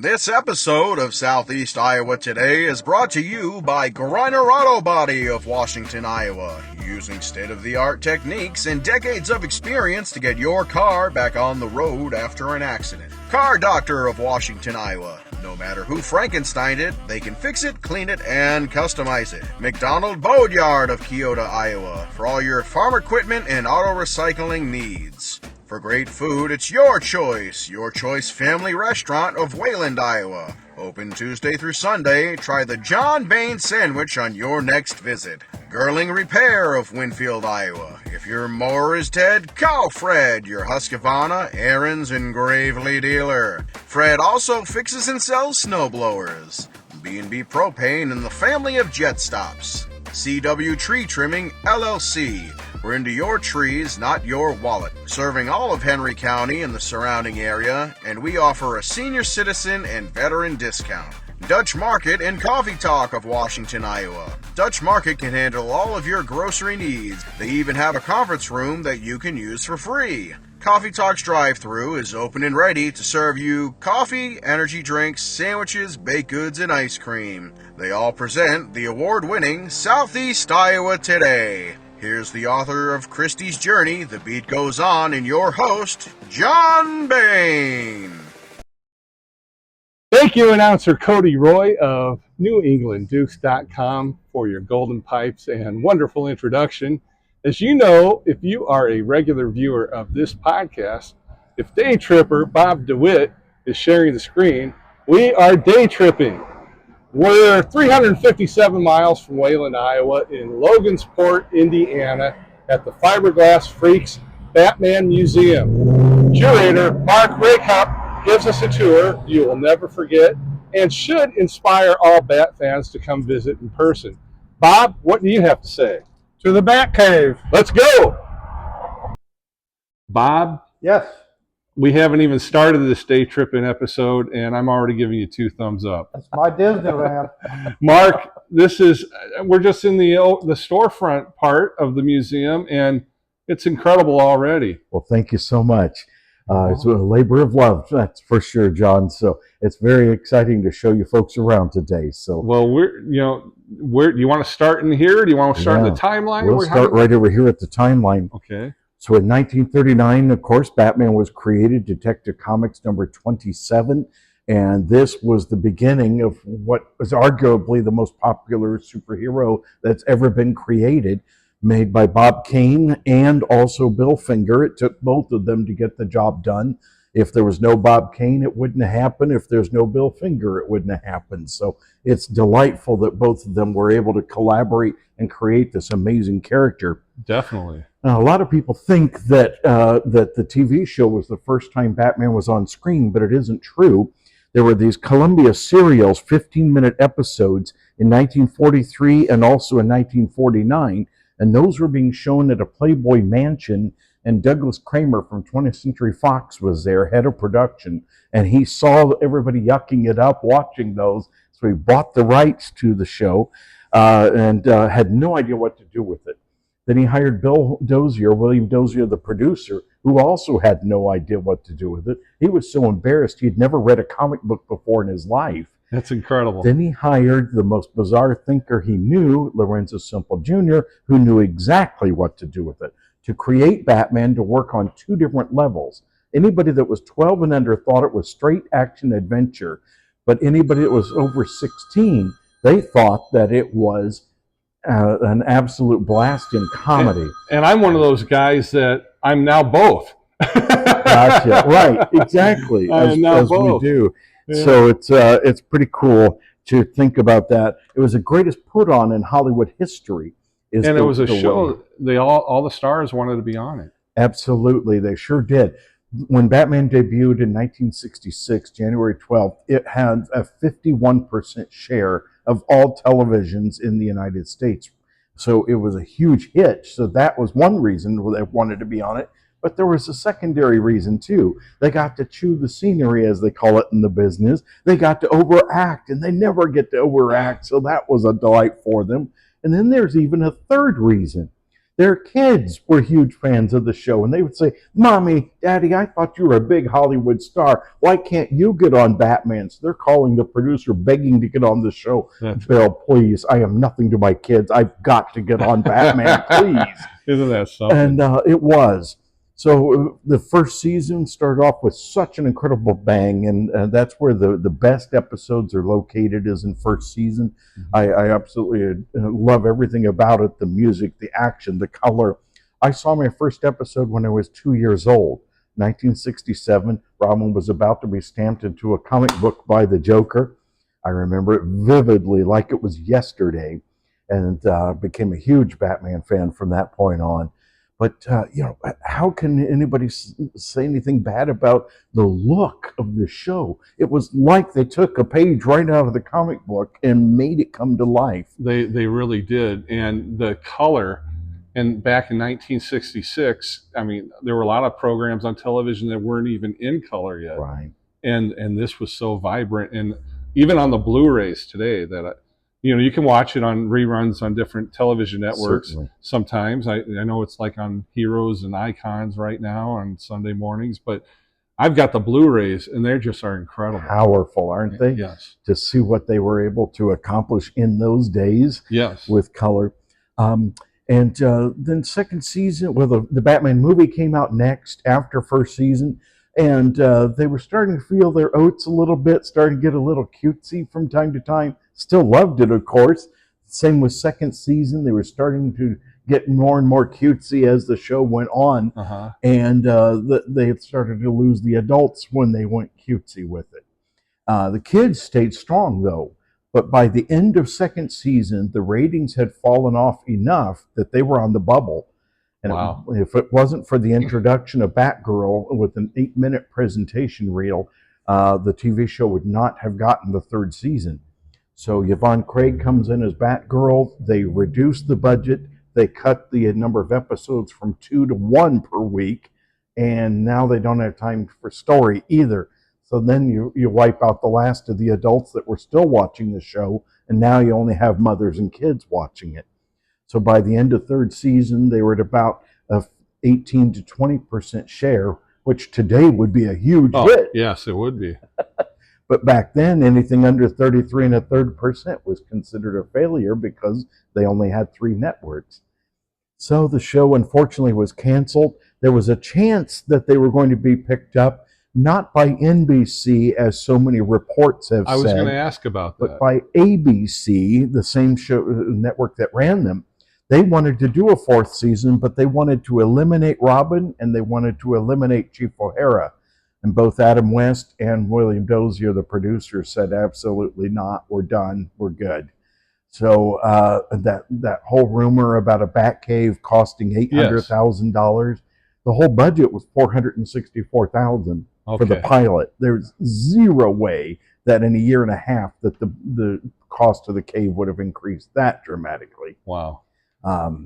This episode of Southeast Iowa Today is brought to you by Griner Auto Body of Washington, Iowa, using state-of-the-art techniques and decades of experience to get your car back on the road after an accident. Car Doctor of Washington, Iowa. No matter who Frankensteined it, they can fix it, clean it, and customize it. McDonald Boatyard of Keota, Iowa, for all your farm equipment and auto recycling needs. For great food, it's your choice family restaurant of Wayland, Iowa. Open Tuesday through Sunday. Try the John Bain sandwich on your next visit. Girling Repair of Winfield, Iowa. If your mower is dead, call Fred, your Husqvarna, Aaron's, and Gravely dealer. Fred also fixes and sells snowblowers. B&B Propane and the family of jet stops. CW Tree Trimming, LLC. We're into your trees, not your wallet. Serving all of Henry County and the surrounding area, and we offer a senior citizen and veteran discount. Dutch Market and Coffee Talk of Washington, Iowa. Dutch Market can handle all of your grocery needs. They even have a conference room that you can use for free. Coffee Talk's drive-thru is open and ready to serve you coffee, energy drinks, sandwiches, baked goods, and ice cream. They all present the award-winning Southeast Iowa Today. Here's the author of Christie's Journey, The Beat Goes On, and your host, John Bain. Thank you, announcer Cody Roy of NewEnglandDukes.com for your golden pipes and wonderful introduction. As you know, if you are a regular viewer of this podcast, if Day Tripper Bob DeWitt is sharing the screen, we are day tripping. We're 357 miles from Wayland, Iowa, in Logansport, Indiana, at the Fiberglass Freaks Batman Museum. Curator Mark Racop gives us a tour you will never forget and should inspire all Bat fans to come visit in person. Bob, what do you have to say? To the Batcave. Let's go! Bob? Yes. We haven't even started this day tripping episode, and I'm already giving you 2 thumbs up. That's my Disneyland. Mark, we're just in the storefront part of the museum, and it's incredible already. Well, thank you so much. It's a labor of love, that's for sure, John. So it's very exciting to show you folks around today. So, well, do you want to start in here? Do you want to start in the timeline? We'll start right over here at the timeline. Okay. So in 1939, of course, Batman was created, Detective Comics number 27, and this was the beginning of what was arguably the most popular superhero that's ever been created, made by Bob Kane and also Bill Finger. It took both of them to get the job done. If there was no Bob Kane, it wouldn't have happened. If there's no Bill Finger, it wouldn't have happened. So it's delightful that both of them were able to collaborate and create this amazing character. Definitely. Now, a lot of people think that that the TV show was the first time Batman was on screen, but it isn't true. There were these Columbia serials, 15-minute episodes in 1943 and also in 1949, and those were being shown at a Playboy mansion, and Douglas Kramer from 20th Century Fox was there, head of production, and he saw everybody yucking it up watching those, so he bought the rights to the show and had no idea what to do with it. Then he hired William Dozier, the producer, who also had no idea what to do with it. He was so embarrassed he'd never read a comic book before in his life. That's incredible. Then he hired the most bizarre thinker he knew, Lorenzo Simple Jr., who knew exactly what to do with it, to create Batman to work on 2 different levels. Anybody that was 12 and under thought it was straight action adventure, but anybody that was over 16, they thought that it was an absolute blast in comedy. And I'm one of those guys that I'm now both. Gotcha. Right, exactly, as we do. Yeah. So it's pretty cool to think about that. It was the greatest put on in Hollywood history. And it was a show, all the stars wanted to be on it. Absolutely, they sure did. When Batman debuted in 1966, January 12th, it had a 51% share of all televisions in the United States. So it was a huge hit. So that was one reason they wanted to be on it. But there was a secondary reason too. They got to chew the scenery, as they call it in the business. They got to overact, and they never get to overact. So that was a delight for them. And then there's even a third reason. Their kids were huge fans of the show, and they would say, "Mommy, Daddy, I thought you were a big Hollywood star. Why can't you get on Batman?" So they're calling the producer, begging to get on the show. Bill, please, I have nothing to my kids. I've got to get on Batman, please. Isn't that something? And it was. So the first season started off with such an incredible bang, and that's where the best episodes are located, is in first season. I absolutely love everything about it, the music, the action, the color. I saw my first episode when I was 2 years old, 1967. Robin was about to be stamped into a comic book by the Joker. I remember it vividly, like it was yesterday, and became a huge Batman fan from that point on. But, how can anybody say anything bad about the look of the show? It was like they took a page right out of the comic book and made it come to life. They really did. And the color, and back in 1966, I mean, there were a lot of programs on television that weren't even in color yet. Right. And this was so vibrant. And even on the Blu-rays today, that you can watch it on reruns on different television networks. Certainly. Sometimes. I know it's like on Heroes and Icons right now on Sunday mornings, but I've got the Blu-rays, and they just are incredible. Powerful, aren't they? Yes. To see what they were able to accomplish in those days. Yes. With color. And then second season, well, the Batman movie came out next after first season, and they were starting to feel their oats a little bit, starting to get a little cutesy from time to time. Still loved it, of course. Same with second season. They were starting to get more and more cutesy as the show went on. And they had started to lose the adults when they went cutesy with it. The kids stayed strong, though. But by the end of second season, the ratings had fallen off enough that they were on the bubble. And wow. If it wasn't for the introduction of Batgirl with an 8-minute presentation reel, the TV show would not have gotten the third season. So Yvonne Craig comes in as Batgirl. They reduce the budget. They cut the number of episodes from 2 to 1 per week. And now they don't have time for story either. So then you wipe out the last of the adults that were still watching the show. And now you only have mothers and kids watching it. So by the end of third season, they were at about a 18 to 20% share, which today would be a huge hit. Yes, it would be. But back then, anything under 33 1/3% was considered a failure because they only had 3 networks. So the show, unfortunately, was canceled. There was a chance that they were going to be picked up, not by NBC, as so many reports have said. I was going to ask about that. But by ABC, the same show network that ran them. They wanted to do a 4th season, but they wanted to eliminate Robin, and they wanted to eliminate Chief O'Hara. And both Adam West and William Dozier, the producer, said, absolutely not. We're done. We're good. So that whole rumor about a Batcave costing $800,000, the whole budget was $464,000 for the pilot. There's zero way that in a year and a half that the cost of the cave would have increased that dramatically. Wow.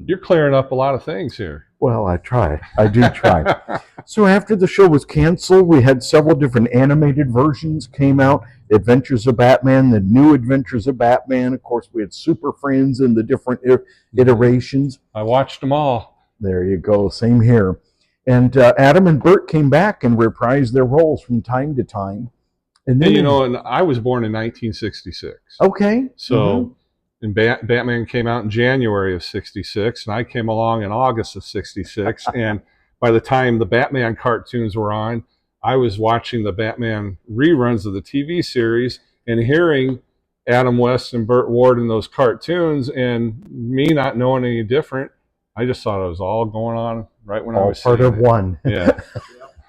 You're clearing up a lot of things here. Well, I try. I do try. So after the show was canceled, we had several different animated versions came out. Adventures of Batman, the New Adventures of Batman. Of course, we had Super Friends in the different iterations. I watched them all. There you go. Same here. And Adam and Bert came back and reprised their roles from time to time. And then, and I was born in 1966. Okay. So... And Batman came out in January of 66, and I came along in August of 66. And by the time the Batman cartoons were on, I was watching the Batman reruns of the TV series and hearing Adam West and Burt Ward in those cartoons, and me not knowing any different. I just thought it was all going on right when I was part of one. Yeah.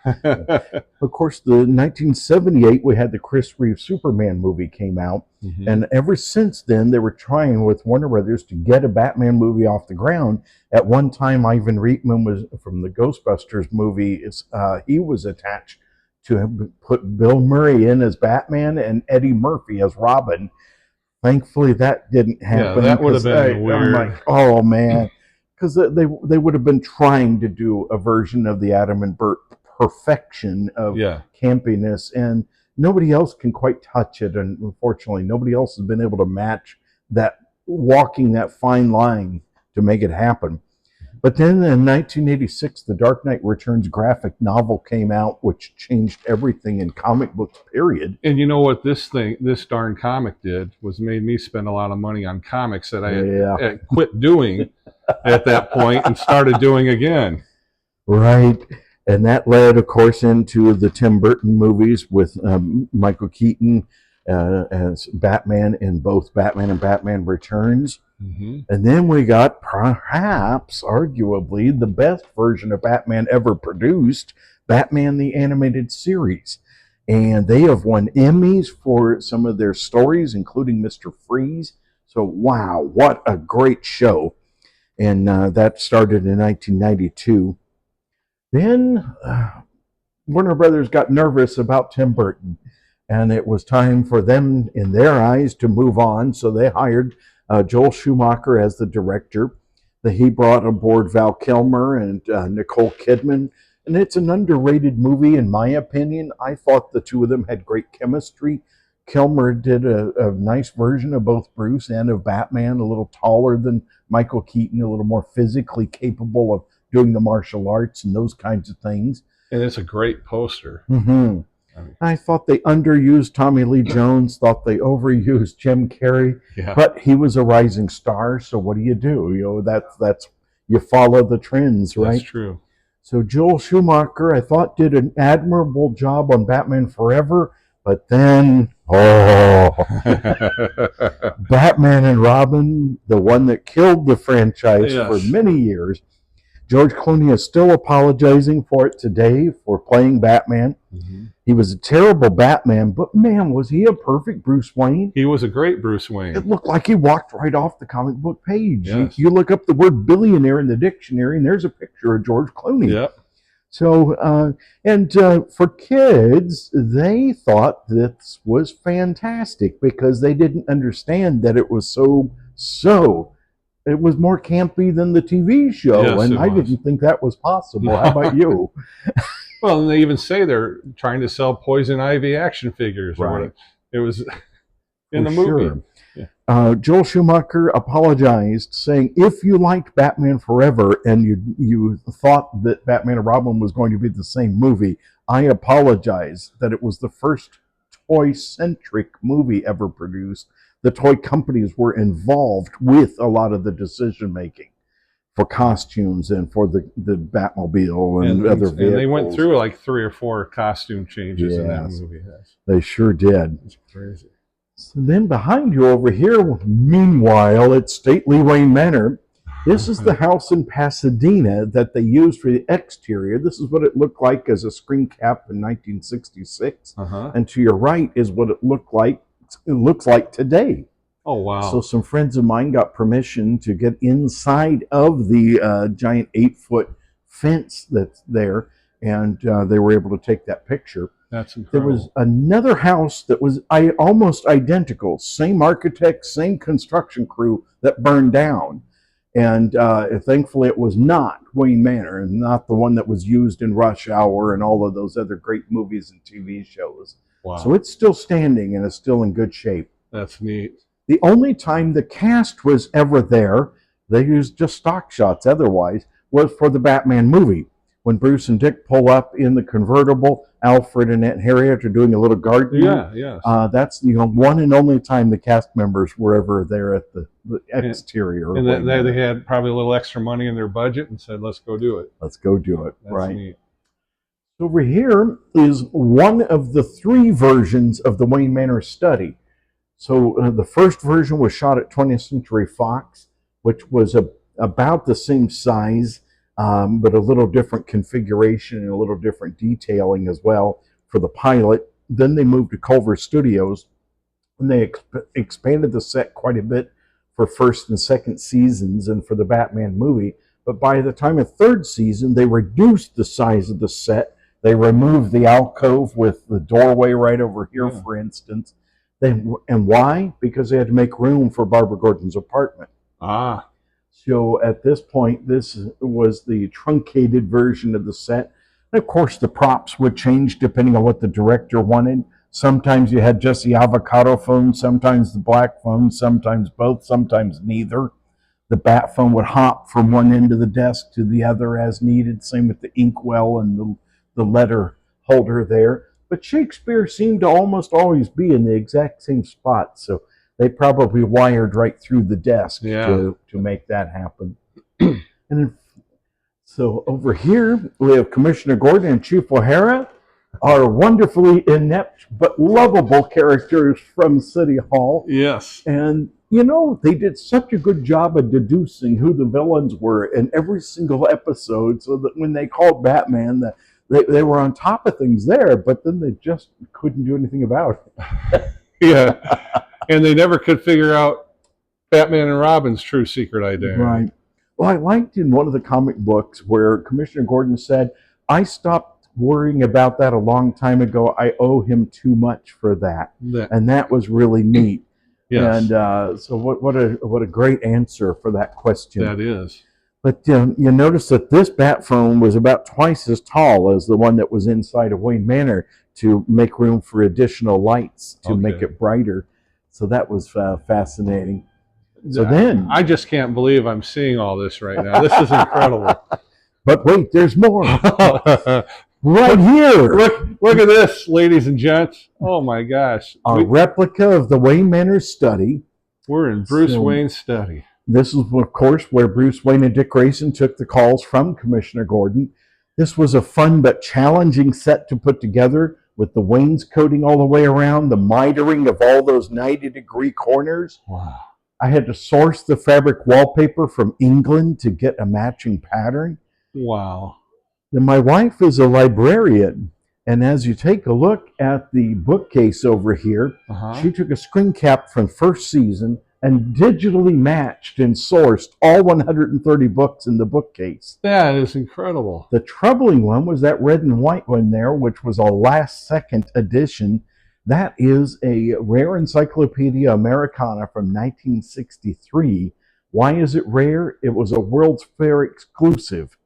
Of course, the 1978, we had the Chris Reeve Superman movie came out. Mm-hmm. And ever since then, they were trying with Warner Brothers to get a Batman movie off the ground. At one time, Ivan Reitman was from the Ghostbusters movie. He was attached to put Bill Murray in as Batman and Eddie Murphy as Robin. Thankfully, that didn't happen. Yeah, that would have been weird. I'm like, oh, man. Because they would have been trying to do a version of the Adam and Burt perfection of campiness, and nobody else can quite touch it, and unfortunately nobody else has been able to match that, walking that fine line to make it happen. But then in 1986, The Dark Knight Returns graphic novel came out, which changed everything in comic books, period. And you know what this darn comic did was made me spend a lot of money on comics that I had quit doing at that point and started doing again. Right. And that led, of course, into the Tim Burton movies with Michael Keaton as Batman in both Batman and Batman Returns. Mm-hmm. And then we got perhaps, arguably, the best version of Batman ever produced, Batman the Animated Series. And they have won Emmys for some of their stories, including Mr. Freeze. So, wow, what a great show. And that started in 1992. Then Warner Brothers got nervous about Tim Burton, and it was time for them, in their eyes, to move on. So they hired Joel Schumacher as the director. He brought aboard Val Kilmer and Nicole Kidman. And it's an underrated movie, in my opinion. I thought the two of them had great chemistry. Kilmer did a nice version of both Bruce and of Batman, a little taller than Michael Keaton, a little more physically capable of doing the martial arts and those kinds of things. And it's a great poster. Mm-hmm. I thought they underused Tommy Lee Jones, thought they overused Jim Carrey, but he was a rising star, so what do? You know, that's you follow the trends, right? That's true. So Joel Schumacher, I thought, did an admirable job on Batman Forever, but then, Batman and Robin, the one that killed the franchise for many years. George Clooney is still apologizing for it today, for playing Batman. Mm-hmm. He was a terrible Batman, but man, was he a perfect Bruce Wayne? He was a great Bruce Wayne. It looked like he walked right off the comic book page. Yes. You look up the word billionaire in the dictionary, and there's a picture of George Clooney. Yep. So, for kids, they thought this was fantastic because they didn't understand that it was it was more campy than the TV show, yes, and I didn't think that was possible. How about you? Well, and they even say they're trying to sell Poison Ivy action figures. Right. It was in the movie. Sure. Yeah. Joel Schumacher apologized, saying, if you liked Batman Forever and you thought that Batman and Robin was going to be the same movie, I apologize that it was the first toy-centric movie ever produced. The toy companies were involved with a lot of the decision-making for costumes and for the Batmobile and other vehicles. And they went through like 3 or 4 costume changes in that movie. They sure did. It's crazy. So then behind you over here, meanwhile, at Stately Wayne Manor, this is the house in Pasadena that they used for the exterior. This is what it looked like as a screen cap in 1966. And to your right is what it looks like today. Oh, wow. So some friends of mine got permission to get inside of the giant 8-foot fence that's there, and they were able to take that picture. That's incredible. There was another house that was almost identical, same architect, same construction crew, that burned down. And thankfully it was not Wayne Manor, and not the one that was used in Rush Hour and all of those other great movies and TV shows. Wow. So it's still standing and it's still in good shape. That's neat. The only time the cast was ever there, they used just stock shots otherwise, was for the Batman movie. When Bruce and Dick pull up in the convertible, Alfred and Aunt Harriet are doing a little gardening. That's the one and only time the cast members were ever there at the exterior. And they had probably a little extra money in their budget and said, let's go do it. Let's go do it. That's right. Neat. Over here is one of the 3 versions of the Wayne Manor study. So the first version was shot at 20th Century Fox, which was about the same size, but a little different configuration and a little different detailing as well for the pilot. Then they moved to Culver Studios, and they expanded the set quite a bit for first and second seasons and for the Batman movie. But by the time of third season, they reduced the size of the set. They removed the alcove with the doorway right over here, for instance. And why? Because they had to make room for Barbara Gordon's apartment. So at this point, this was the truncated version of the set. And of course, the props would change depending on what the director wanted. Sometimes you had just the avocado phone, sometimes the black phone, sometimes both, sometimes neither. the bat phone would hop from one end of the desk to the other as needed. Same with the inkwell and the letter holder there. But Shakespeare seemed to almost always be in the exact same spot, so they probably wired right through the desk to make that happen. And so over here, we have Commissioner Gordon and Chief O'Hara, are wonderfully inept but lovable characters from City Hall. Yes. And, you know, they did such a good job of deducing who the villains were in every single episode, so that when they called Batman, they were on top of things there, but then they just couldn't do anything about it. Yeah. And they never could figure out Batman and Robin's true secret identity. Right. Well, I liked in one of the comic books where Commissioner Gordon said, I stopped worrying about that a long time ago. I owe him too much for that. And that was really neat. Yes. And so what a great answer for that question. That is. But you notice that this bat phone was about twice as tall as the one that was inside of Wayne Manor to make room for additional lights to make it brighter. So that was fascinating. So then, I just can't believe I'm seeing all this right now. This is incredible. But wait, there's more. Right here. Look at this, ladies and gents. Oh my gosh. A replica of the Wayne Manor study. We're in Bruce Wayne's study. This is, of course, where Bruce Wayne and Dick Grayson took the calls from Commissioner Gordon. This was a fun but challenging set to put together, with the wainscoting all the way around, the mitering of all those 90-degree corners. Wow. I had to source the fabric wallpaper from England to get a matching pattern. Wow. Then my wife is a librarian, and as you take a look at the bookcase over here, she took a screen cap from first season and digitally matched and sourced all 130 books in the bookcase. That is incredible. The troubling one was that red and white one there, which was a last-second edition. That is a rare Encyclopedia Americana from 1963. Why is it rare? It was a World's Fair exclusive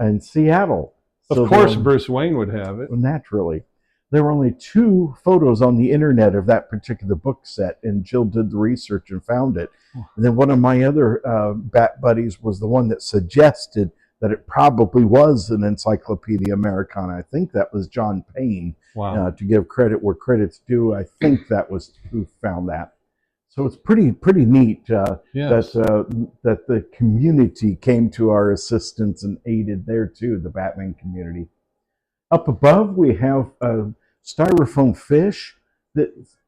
in Seattle. Of course, Bruce Wayne would have it. Naturally. There were only 2 photos on the internet of that particular book set, and Jill did the research and found it. And then one of my other bat buddies was the one that suggested that it probably was an Encyclopedia Americana. I think that was John Payne. Wow. To give credit where credit's due, I think that was who found that. So it's pretty neat that the community came to our assistance and aided there too, the Batman community. Up above, we have a styrofoam fish.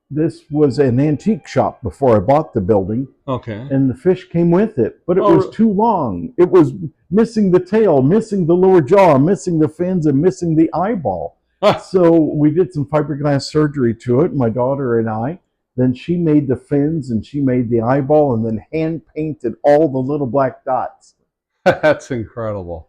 This was an antique shop before I bought the building. Okay. And the fish came with it, but it was too long. It was missing the tail, missing the lower jaw, missing the fins, and missing the eyeball. So we did some fiberglass surgery to it, my daughter and I. Then she made the fins and she made the eyeball and then hand painted all the little black dots. That's incredible.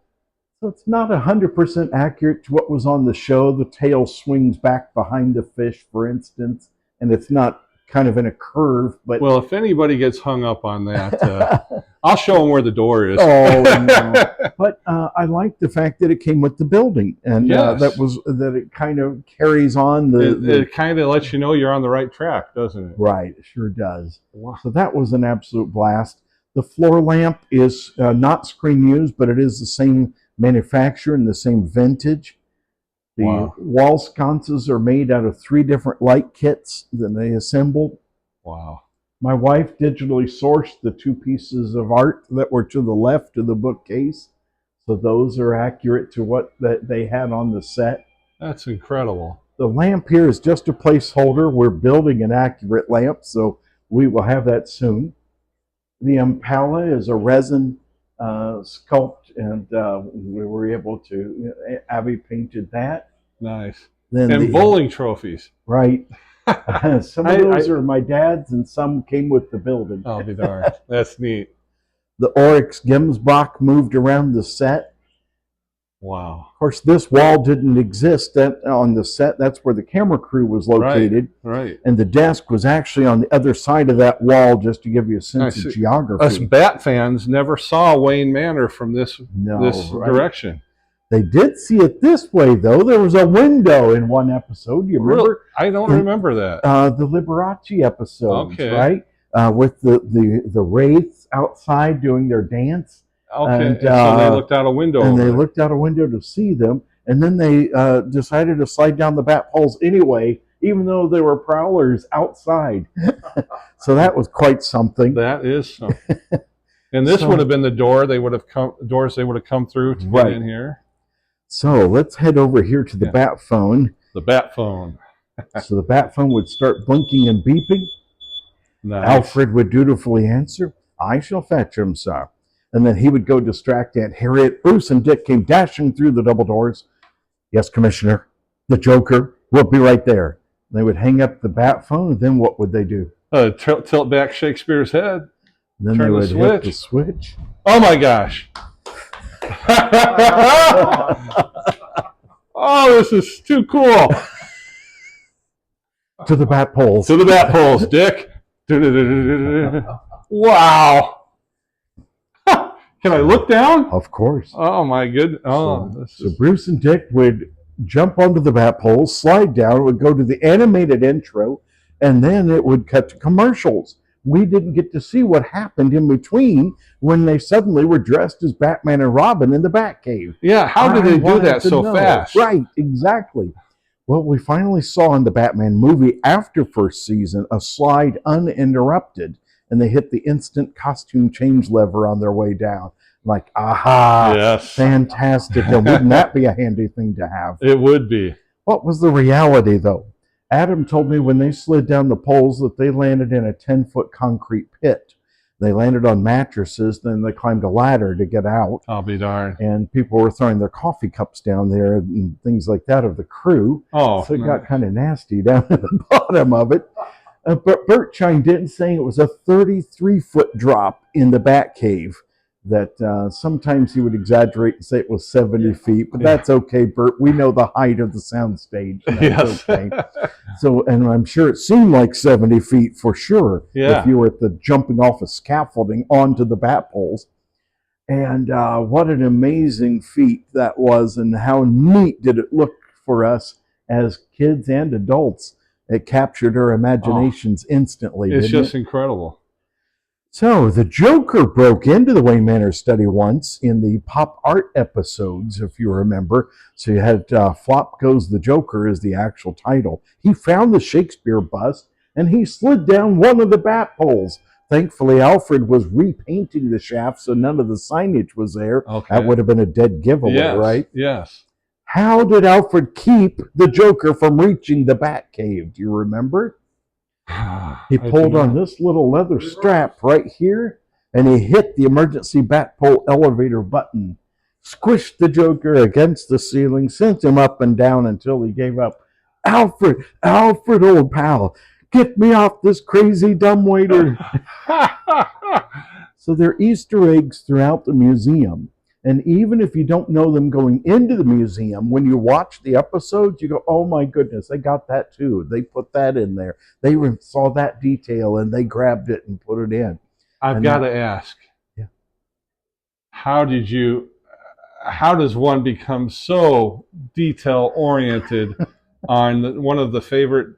So it's not 100% accurate to what was on the show. The tail swings back behind the fish, for instance, and it's not kind of in a curve. But well, if anybody gets hung up on that, I'll show them where the door is. Oh, no. But I like the fact that it came with the building, and that it kind of carries on it kind of lets you know you're on the right track, doesn't it? Right, it sure does. Wow. So that was an absolute blast. The floor lamp is not screen used, but it is the same manufacturer and the same vintage. The wall sconces are made out of 3 different light kits that they assembled. Wow. My wife digitally sourced the 2 pieces of art that were to the left of the bookcase. So those are accurate to what they had on the set. That's incredible. The lamp here is just a placeholder. We're building an accurate lamp, so we will have that soon. The Impala is a resin sculpt, and we were able to, Abby painted that. Nice. Then and bowling trophies. Right. Some of those are my dad's, and some came with the building. I'll be darned. That's neat. The Oryx Gemsbach moved around the set. Wow. Of course, this wall didn't exist on the set. That's where the camera crew was located. Right. And the desk was actually on the other side of that wall, just to give you a sense of geography. Us Bat fans never saw Wayne Manor from this direction. They did see it this way, though. There was a window in one episode. You remember? I don't remember that. The Liberace episodes, right? with the wraiths outside doing their dance. Okay, And, so they looked out a window. And over they there. looked out a window to see them, and then they decided to slide down the bat poles anyway, even though there were prowlers outside. So that was quite something. That is something. And this would have been the doors they would have come through to get in here. So let's head over here to the bat phone. The bat phone. So the bat phone would start blinking and beeping. Nice. Alfred would dutifully answer, "I shall fetch him, sir." And then he would go distract Aunt Harriet. Bruce and Dick came dashing through the double doors. "Yes, Commissioner. The Joker will be right there." They would hang up the bat phone, and then what would they do? Tilt back Shakespeare's head. Then they would hit the switch. Oh my gosh. Oh, this is too cool. To the bat poles. To the bat poles, Dick. Wow. Can I look down? Of course. Oh my goodness. Oh, so Bruce and Dick would jump onto the bat poles, slide down, it would go to the animated intro, and then it would cut to commercials. We didn't get to see what happened in between when they suddenly were dressed as Batman and Robin in the Batcave. Yeah, how did they do that so fast? Right, exactly. Well, we finally saw in the Batman movie after first season a slide uninterrupted, and they hit the instant costume change lever on their way down. Like, aha, yes. Fantastic. And wouldn't that be a handy thing to have? It would be. What was the reality, though? Adam told me when they slid down the poles that they landed in a 10-foot concrete pit. They landed on mattresses, then they climbed a ladder to get out. I'll be darned. And people were throwing their coffee cups down there and things like that of the crew. Oh, so it got kind of nasty down at the bottom of it. But Bert chimed in saying it was a 33-foot drop in the Batcave. That sometimes he would exaggerate and say it was 70 feet, but that's okay, Bert. We know the height of the soundstage. That's okay. So, and I'm sure it seemed like 70 feet for sure if you were at the jumping off of scaffolding onto the bat poles. And what an amazing feat that was, and how neat did it look for us as kids and adults. It captured our imaginations instantly. It's just incredible. So the Joker broke into the Wayne Manor study once in the pop art episodes, if you remember. So you had Flop Goes the Joker is the actual title. He found the Shakespeare bust and he slid down one of the bat poles. Thankfully, Alfred was repainting the shaft so none of the signage was there. Okay. That would have been a dead giveaway, right? Yes. How did Alfred keep the Joker from reaching the Batcave? Do you remember? He pulled on this little leather strap right here, and he hit the emergency bat pole elevator button, squished the Joker against the ceiling, sent him up and down until he gave up. "Alfred, Alfred, old pal, get me off this crazy dumbwaiter." So there are Easter eggs throughout the museum. And even if you don't know them going into the museum, when you watch the episodes, you go, "Oh my goodness, they got that too. They put that in there. They saw that detail and they grabbed it and put it in." I've got to ask, how does one become so detail oriented on one of the favorite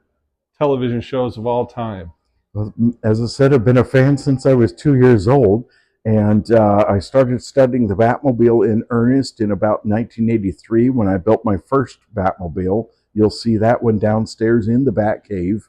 television shows of all time? Well, as I said, I've been a fan since I was 2 years old. And I started studying the Batmobile in earnest in about 1983 when I built my first Batmobile. You'll see that one downstairs in the Batcave,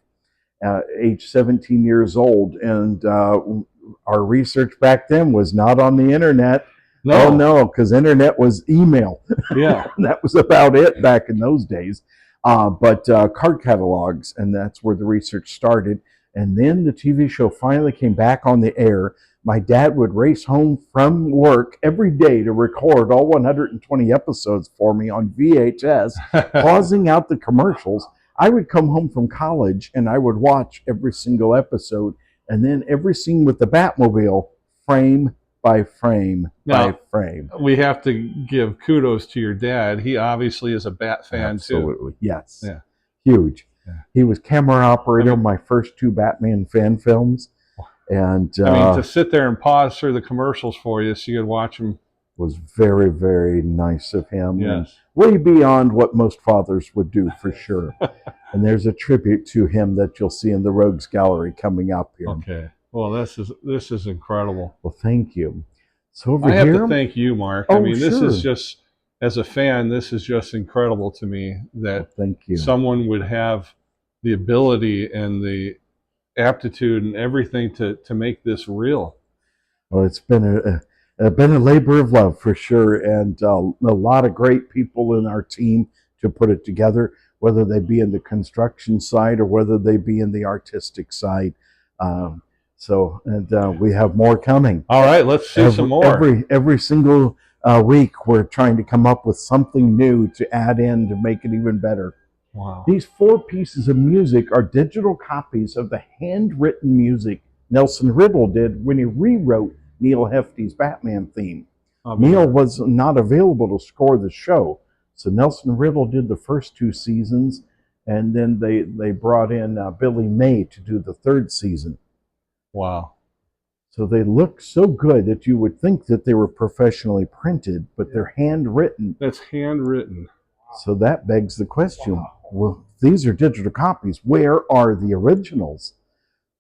age 17 years old. And our research back then was not on the internet. No. Oh, no, because internet was email. Yeah. That was about it back in those days. But card catalogs, and that's where the research started. And then the TV show finally came back on the air. My dad would race home from work every day to record all 120 episodes for me on VHS, pausing out the commercials. I would come home from college and I would watch every single episode, and then every scene with the Batmobile, frame by frame by frame. We have to give kudos to your dad. He obviously is a Bat fan too. Absolutely, yes. Yeah. Huge. Yeah. He was camera operator on my first two Batman fan films. And I mean, to sit there and pause through the commercials for you so you could watch them was very, very nice of him. Yes. And way beyond what most fathers would do, for sure. And there's a tribute to him that you'll see in the Rogues Gallery coming up here. Okay. Well, this is incredible. Well, thank you. So over I have here, to thank you, Mark. Oh, I mean, this is sure. just, as a fan, this is just incredible to me that thank you. someone would have the ability and the aptitude and everything to make this real. Well, it's been a labor of love for sure, and a lot of great people in our team to put it together, whether they be in the construction side or whether they be in the artistic side. We have more coming. All right, let's see some more. Every single week, we're trying to come up with something new to add in to make it even better. Wow. These 4 pieces of music are digital copies of the handwritten music Nelson Riddle did when he rewrote Neil Hefti's Batman theme. Neil was not available to score the show, so Nelson Riddle did the first 2 seasons, and then they brought in Billy May to do the 3rd season. Wow. So they look so good that you would think that they were professionally printed, but they're handwritten. That's handwritten. So that begs the question, well, these are digital copies. Where are the originals?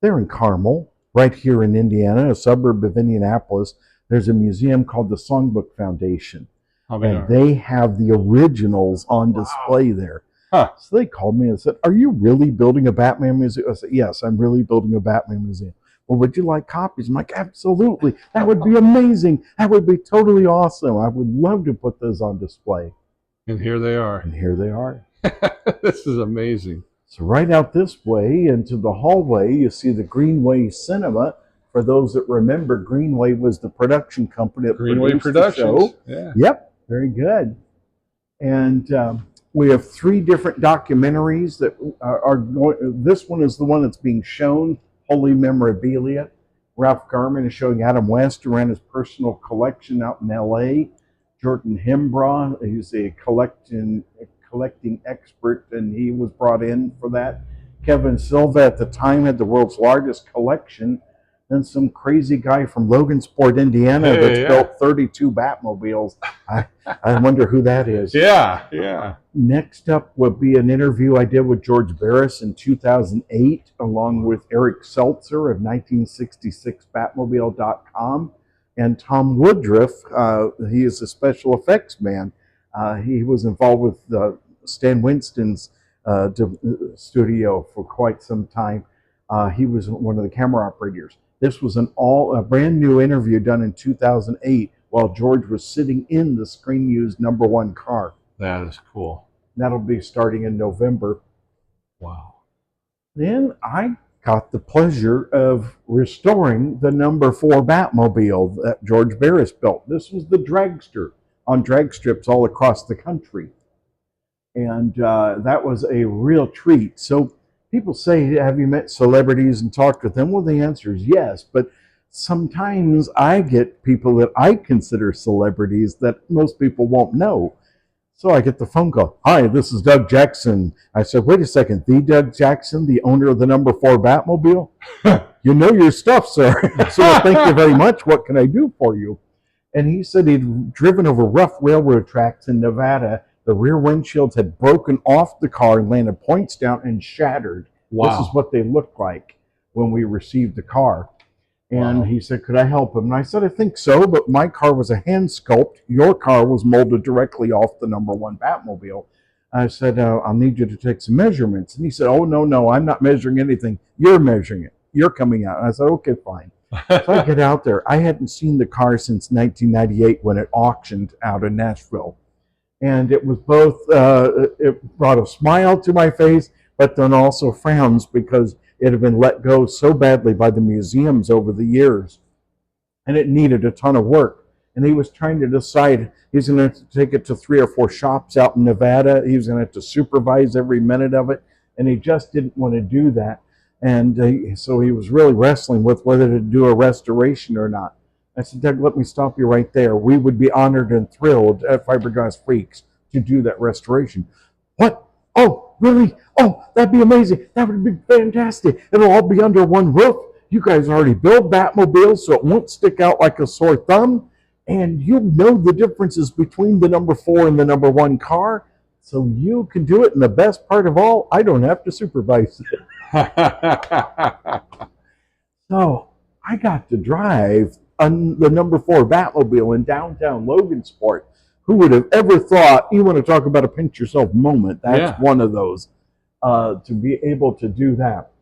They're in Carmel, right here in Indiana, a suburb of Indianapolis. There's a museum called the Songbook Foundation. And they have the originals on display there. Huh. So they called me and said, are you really building a Batman museum? I said, yes, I'm really building a Batman museum. Well, would you like copies? I'm like, absolutely. That would be amazing. That would be totally awesome. I would love to put those on display. And here they are. And here they are. This is amazing. So right out this way into the hallway, you see the Greenway Cinema. For those that remember, Greenway was the production company that Greenway produced the show. Yeah. Yep, very good. And we have 3 different documentaries that are going. This one is the one that's being shown, Holy Memorabilia. Ralph Garman is showing Adam West around his personal collection out in L.A. Jordan Hembraw, he's a collecting expert, and he was brought in for that. Kevin Silva at the time had the world's largest collection. Then some crazy guy from Logansport, Indiana, that's built 32 Batmobiles. I wonder who that is. Yeah. Next up will be an interview I did with George Barris in 2008, along with Eric Seltzer of 1966Batmobile.com. And Tom Woodruff, he is a special effects man. He was involved with Stan Winston's studio for quite some time. He was one of the camera operators. This was a brand new interview done in 2008 while George was sitting in the Screen News #1 car. That is cool. That'll be starting in November. Wow. Then I got the pleasure of restoring the #4 Batmobile that George Barris built. This was the dragster on drag strips all across the country. And that was a real treat. So people say, have you met celebrities and talked with them? Well, the answer is yes. But sometimes I get people that I consider celebrities that most people won't know. So I get the phone call. Hi, this is Doug Jackson. I said, wait a second, the Doug Jackson, the owner of the #4 Batmobile? You know your stuff, sir. So thank you very much. What can I do for you? And he said he'd driven over rough railroad tracks in Nevada. The rear windshields had broken off the car and landed points down and shattered. Wow. This is what they looked like when we received the car. And he said, could I help him? And I said, I think so, but my car was a hand sculpt. Your car was molded directly off the #1 Batmobile. I said, I'll need you to take some measurements. And he said, oh, no, I'm not measuring anything. You're measuring it. You're coming out. And I said, okay, fine. So I get out there. I hadn't seen the car since 1998 when it auctioned out in Nashville. And it was both, it brought a smile to my face, but then also frowns because it had been let go so badly by the museums over the years. And it needed a ton of work. And he was trying to decide, he's going to have to take it to 3 or 4 shops out in Nevada. He was going to have to supervise every minute of it. And he just didn't want to do that. And so he was really wrestling with whether to do a restoration or not. I said, Doug, let me stop you right there. We would be honored and thrilled at Fiberglass Freaks to do that restoration. What? Oh, really? Oh, that'd be amazing. That would be fantastic. It'll all be under one roof. You guys already build Batmobiles so it won't stick out like a sore thumb. And you know the differences between the #4 and the #1 car. So you can do it. And the best part of all, I don't have to supervise it. So I got to drive on the number 4 Batmobile in downtown Logansport. Who would have ever thought? You want to talk about a pinch yourself moment? That's one of those. To be able to do that.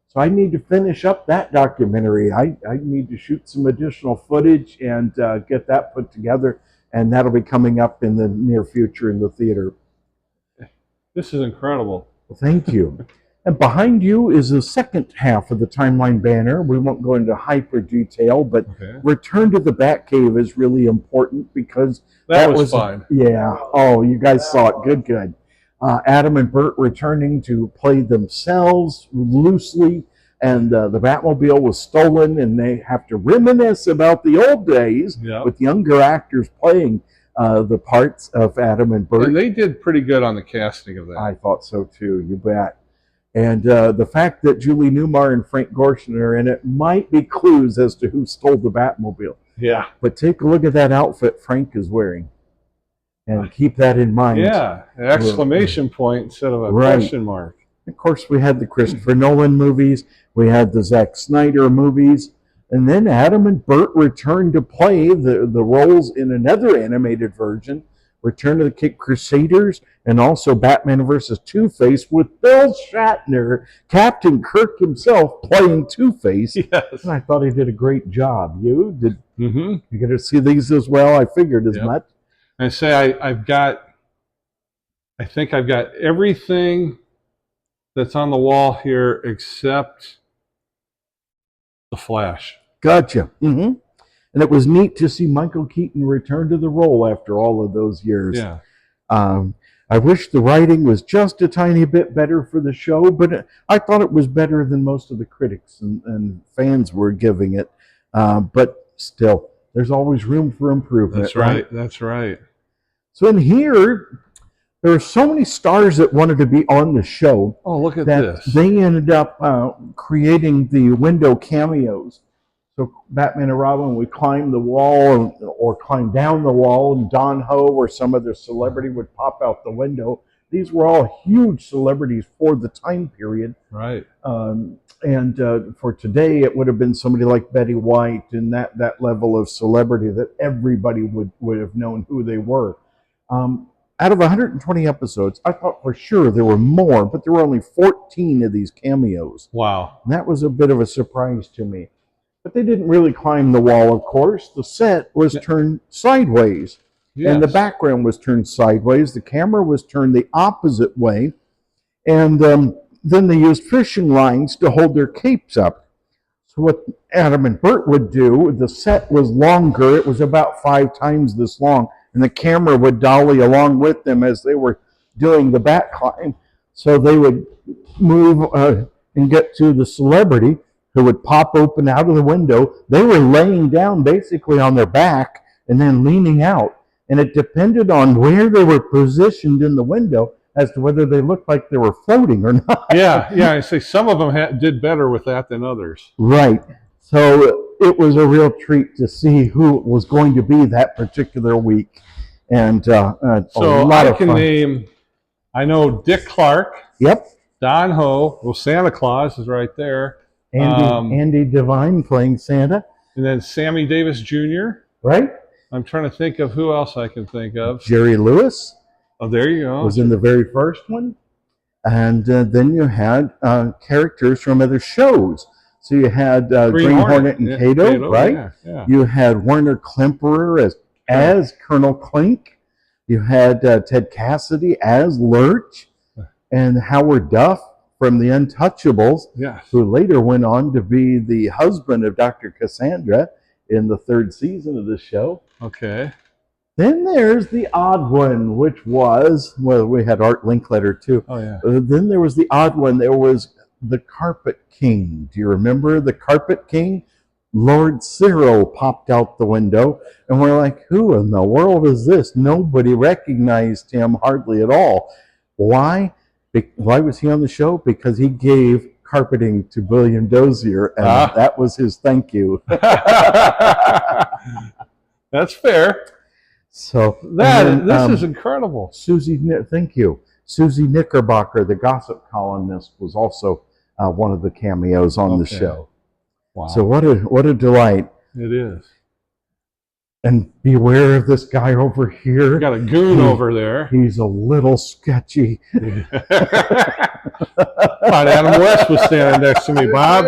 So I need to finish up that documentary. I need to shoot some additional footage and get that put together, and that'll be coming up in the near future in the theater. This is incredible. Well, thank you. And behind you is the second half of the timeline banner. We won't go into hyper detail, but Return to the Batcave is really important because that was fun. Yeah. Oh, you guys saw it. Good. Adam and Bert returning to play themselves loosely, and the Batmobile was stolen, and they have to reminisce about the old days with younger actors playing the parts of Adam and Bert. And they did pretty good on the casting of that. I thought so too, you bet. And the fact that Julie Newmar and Frank Gorshin are in it might be clues as to who stole the Batmobile. Yeah. But take a look at that outfit Frank is wearing. And keep that in mind. Yeah, an exclamation point instead of a question mark. Of course, we had the Christopher Nolan movies. We had the Zack Snyder movies. And then Adam and Bert returned to play the roles in another animated version, Return of the Cape Crusaders, and also Batman vs. Two-Face with Bill Shatner, Captain Kirk himself, playing Two-Face. Yes. And I thought he did a great job. You get to see these as well? I figured as much. I say I think I've got everything that's on the wall here except the Flash. Gotcha. And it was neat to see Michael Keaton return to the role after all of those years. Yeah. I wish the writing was just a tiny bit better for the show, but I thought it was better than most of the critics and fans were giving it. But still, there's always room for improvement. That's right. That's right. So in here, there are so many stars that wanted to be on the show. Oh, look at that this. They ended up creating the window cameos. So Batman and Robin would climb the wall or climb down the wall, and Don Ho or some other celebrity would pop out the window. These were all huge celebrities for the time period. Right. And for today, it would have been somebody like Betty White and that level of celebrity that everybody would have known who they were. Out of 120 episodes, I thought for sure there were more, but there were only 14 of these cameos. Wow. And that was a bit of a surprise to me. But they didn't really climb the wall, of course. The set was turned sideways. Yes. And the background was turned sideways. The camera was turned the opposite way. And then they used fishing lines to hold their capes up. So what Adam and Bert would do, the set was longer. It was about 5 times this long. And the camera would dolly along with them as they were doing the bat climb. So they would move and get to the celebrity who would pop open out of the window. They were laying down basically on their back and then leaning out. And it depended on where they were positioned in the window as to whether they looked like they were floating or not. Yeah. I say some of them did better with that than others. Right. So it was a real treat to see who it was going to be that particular week. And so I can name, I know Dick Clark. Yep. Don Ho. Well, Santa Claus is right there. Andy Devine playing Santa. And then Sammy Davis Jr. Right. I'm trying to think of who else I can think of. Jerry Lewis. Oh, there you go. Was in the very first one. And then you had characters from other shows. So you had Green Hornet and Kato, right? Yeah. You had Werner Klemperer as Colonel Klink. You had Ted Cassidy as Lurch. And Howard Duff from the Untouchables, who later went on to be the husband of Dr. Cassandra in the 3rd season of the show. Okay. Then there's the odd one, which was, well, we had Art Linkletter too. Oh, yeah. Then there was the odd one. There was the Carpet King. Do you remember the Carpet King? Lord Cyril popped out the window, and we're like, who in the world is this? Nobody recognized him hardly at all. Why? Why was he on the show? Because he gave carpeting to William Dozier, and that was his thank you. That's fair. So this is incredible. Thank you. Susie Knickerbocker, the gossip columnist, was also one of the cameos on the show. Wow. So what a delight. It is. And beware of this guy over here. We got a goon over there. He's a little sketchy. Thought Adam West was standing next to me, Bob.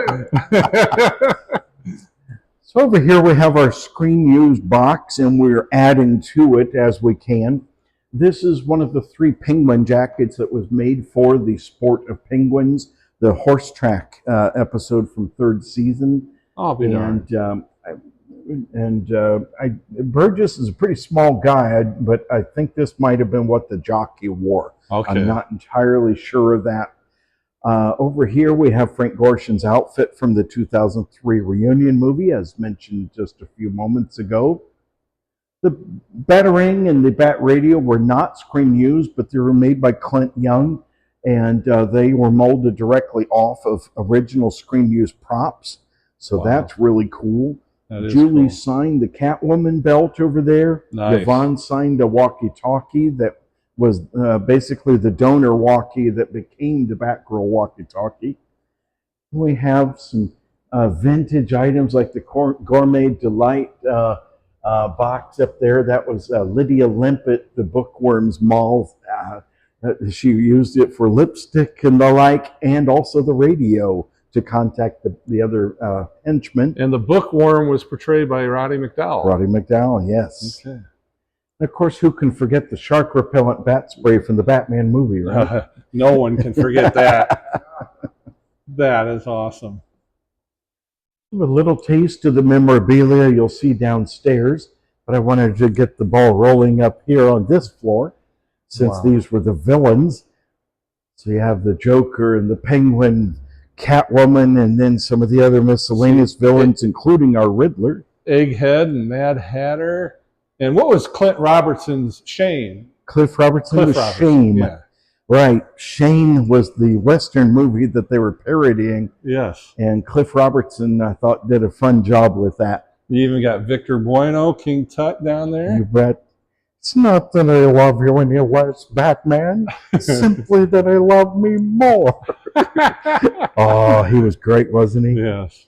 So over here we have our screen use box, and we're adding to it as we can. This is one of the 3 penguin jackets that was made for the Sport of Penguins, the horse track episode from 3rd season. Oh, be darned. Burgess is a pretty small guy, but I think this might have been what the jockey wore. Okay. I'm not entirely sure of that. Over here we have Frank Gorshin's outfit from the 2003 reunion movie, as mentioned just a few moments ago. The Batarang and the Bat Radio were not screen used, but they were made by Clint Young, and they were molded directly off of original screen used props. So that's really cool. Julie cool. signed the Catwoman belt over there. Nice. Yvonne signed a walkie-talkie that was basically the donor walkie that became the Batgirl walkie-talkie. We have some vintage items like the Gourmet Delight box up there. That was Lydia Limpet, the Bookworm's moth. She used it for lipstick and the like, and also the radio to contact the other henchmen. And the bookworm was portrayed by Roddy McDowall. Roddy McDowall, yes. Okay. And of course, who can forget the shark repellent bat spray from the Batman movie, right? No one can forget that. That is awesome. A little taste of the memorabilia you'll see downstairs, but I wanted to get the ball rolling up here on this floor, since these were the villains. So you have the Joker and the Penguin, Catwoman, and then some of the other miscellaneous villains, including our Riddler. Egghead and Mad Hatter. And what was Clint Robertson's Shane? Cliff Robertson was Shane. Yeah. Right. Shane was the Western movie that they were parodying. Yes. And Cliff Robertson, I thought, did a fun job with that. You even got Victor Bueno, King Tut down there. You bet. It's not that I love you any less, Batman. It's simply that I love me more. Oh, he was great, wasn't he? Yes.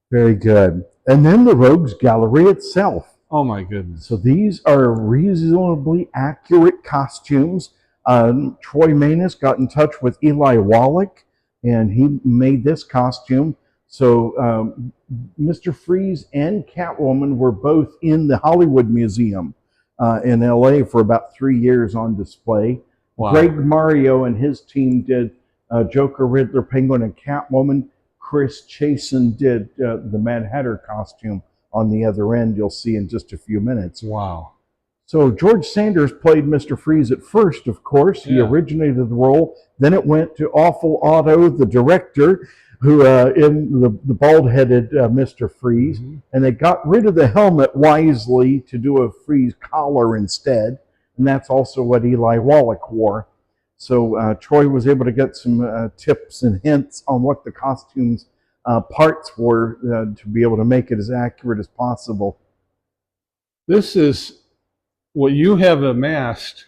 Very good. And then the Rogues Gallery itself. Oh, my goodness. So these are reasonably accurate costumes. Troy Manus got in touch with Eli Wallach, and he made this costume. So Mr. Freeze and Catwoman were both in the Hollywood Museum in LA for about 3 years on display. Wow. Greg Mario and his team did Joker, Riddler, Penguin, and Catwoman. Chris Chasen did the Mad Hatter costume on the other end, you'll see in just a few minutes. Wow. So George Sanders played Mr. Freeze at first, of course. He originated the role. Then it went to Awful Otto, the director, who in the bald-headed Mr. Freeze. Mm-hmm. And they got rid of the helmet wisely to do a Freeze collar instead. And that's also what Eli Wallach wore. So Troy was able to get some tips and hints on what the costumes parts were to be able to make it as accurate as possible. This is what you have amassed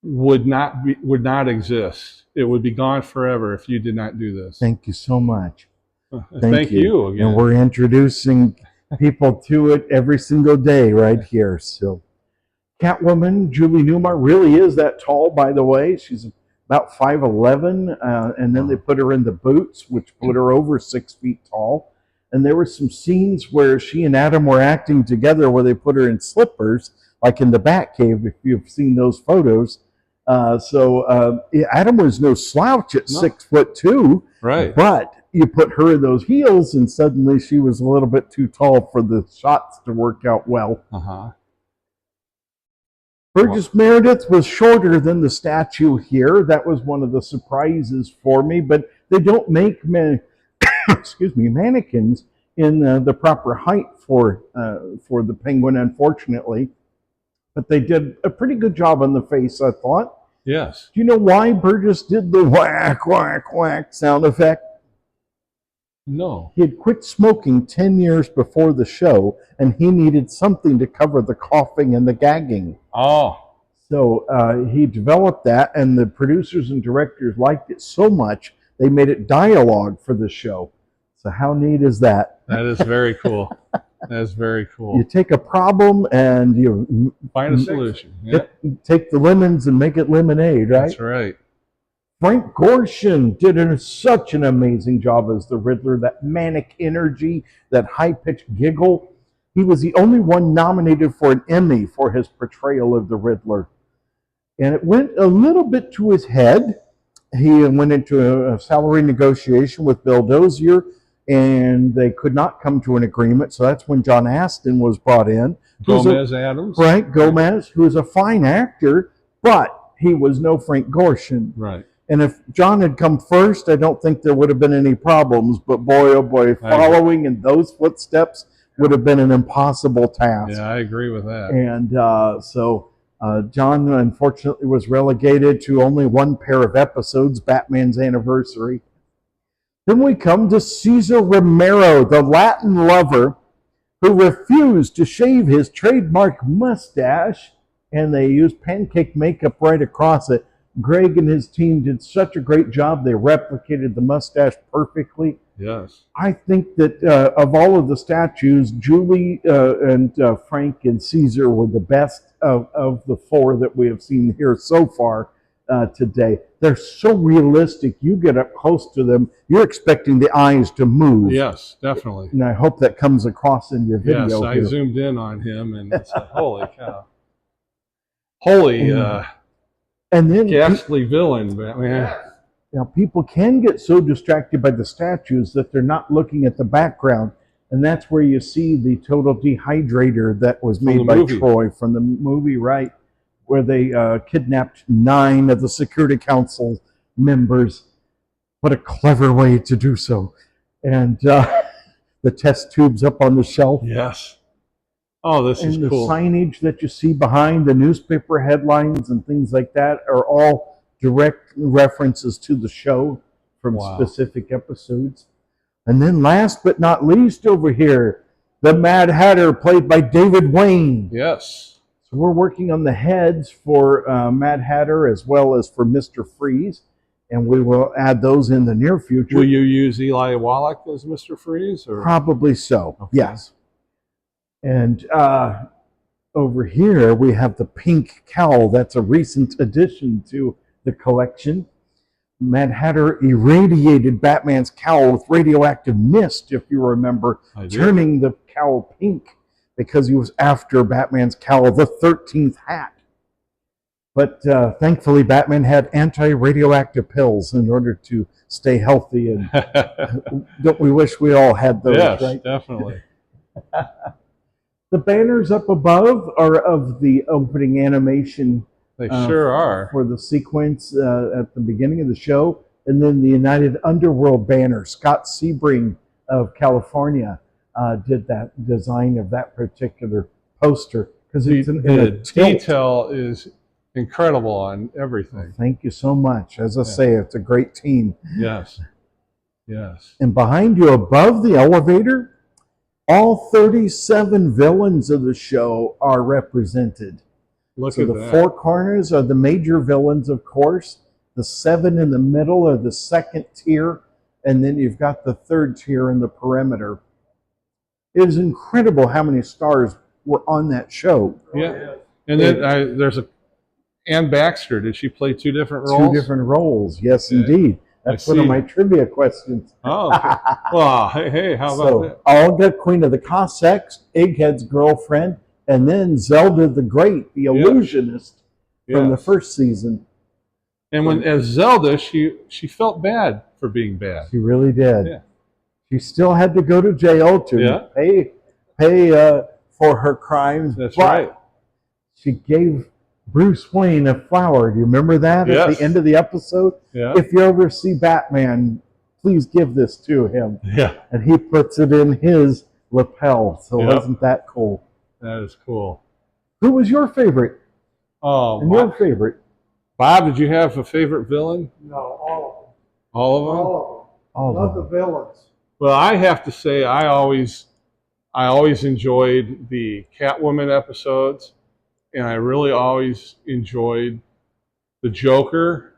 would not exist. It would be gone forever if you did not do this. Thank you so much. Thank you again. And we're introducing people to it every single day right here. So Catwoman, Julie Newmar, really is that tall, by the way. She's about 5'11", and then they put her in the boots, which put her over 6 feet tall. And there were some scenes where she and Adam were acting together where they put her in slippers, like in the Batcave, if you've seen those photos. Adam was no slouch at 6'2", right? But you put her in those heels, and suddenly she was a little bit too tall for the shots to work out well. Burgess Meredith was shorter than the statue here. That was one of the surprises for me, but they don't make mannequins in the proper height for the Penguin, unfortunately. But they did a pretty good job on the face, I thought. Yes. Do you know why Burgess did the whack, whack, whack sound effect? No. He had quit smoking 10 years before the show, and he needed something to cover the coughing and the gagging. Oh. So he developed that, and the producers and directors liked it so much, they made it dialogue for the show. So how neat is that? That is very cool. That is very cool. You take a problem and you Find a solution. Yeah, take the lemons and make it lemonade, right? that's right. Frank Gorshin did such an amazing job as the Riddler, that manic energy, that high-pitched giggle. He was the only one nominated for an Emmy for his portrayal of the Riddler. And it went a little bit to his head. He went into a salary negotiation with Bill Dozier, and they could not come to an agreement. So that's when John Astin was brought in. Gomez Adams. Frank Gomez, who is a fine actor, but he was no Frank Gorshin. Right. And if John had come first, I don't think there would have been any problems. But boy, oh boy, following in those footsteps would have been an impossible task. Yeah, I agree with that. And so John, unfortunately, was relegated to only one pair of episodes, Batman's Anniversary. Then we come to Cesar Romero, the Latin lover, who refused to shave his trademark mustache, and they used pancake makeup right across it. Greg and his team did such a great job. They replicated the mustache perfectly. Yes. I think that of all of the statues, Julie and Frank and Caesar were the best of the four that we have seen here so far today. They're so realistic. You get up close to them, you're expecting the eyes to move. Yes, definitely. And I hope that comes across in your video. Yes, I here. zoomed in on him and it's like, holy cow. Holy and then ghastly villain, Batman. Now, people can get so distracted by the statues that they're not looking at the background. And that's where you see the total dehydrator that was made by Troy from the movie, right? Where they kidnapped 9 of the Security Council members. What a clever way to do so. And the test tubes up on the shelf. Yes. Oh, this is cool. And the signage that you see behind the newspaper headlines and things like that are all direct references to the show from specific episodes. And then last but not least over here, the Mad Hatter played by David Wayne. Yes. So we're working on the heads for Mad Hatter as well as for Mr. Freeze, and we will add those in the near future. Will you use Eli Wallach as Mr. Freeze? Or? Probably so, okay. Yes. And over here we have the pink cowl. That's a recent addition to the collection. Mad Hatter irradiated Batman's cowl with radioactive mist, if you remember, turning the cowl pink because he was after Batman's cowl, the 13th hat. But thankfully, Batman had anti-radioactive pills in order to stay healthy. And don't we wish we all had those, yes, right? Definitely. The banners up above are of the opening animation. They sure are. For the sequence at the beginning of the show. And then the United Underworld banner. Scott Sebring of California did that design of that particular poster. Because the detail is incredible on everything. Well, thank you so much. As I say, it's a great team. Yes. Yes. And behind you, above the elevator, all 37 villains of the show are represented. Look at the that. 4 corners are the major villains, of course. The 7 in the middle are the second tier. And then you've got the 3rd tier in the perimeter. It is incredible how many stars were on that show. Yeah. And then there's Ann Baxter. Did she play 2 different roles? 2 different roles. Yes, indeed. That's one of my trivia questions. Oh, okay. Well, hey, how about that? Olga, Queen of the Cossacks, Egghead's girlfriend, and then Zelda the Great, the illusionist from the first season. And when as Zelda, she felt bad for being bad. She really did. Yeah. She still had to go to jail to pay for her crimes. That's right. She gave Bruce Wayne a flower. Do you remember that at the end of the episode? Yeah. If you ever see Batman, please give this to him. Yeah. And he puts it in his lapel. So isn't that cool? That is cool. Who was your favorite? Oh, and your favorite? Bob, did you have a favorite villain? No, all of them. All of them? All of them. All Love of them. the villains. Well, I have to say, I always enjoyed the Catwoman episodes, and I really always enjoyed the Joker.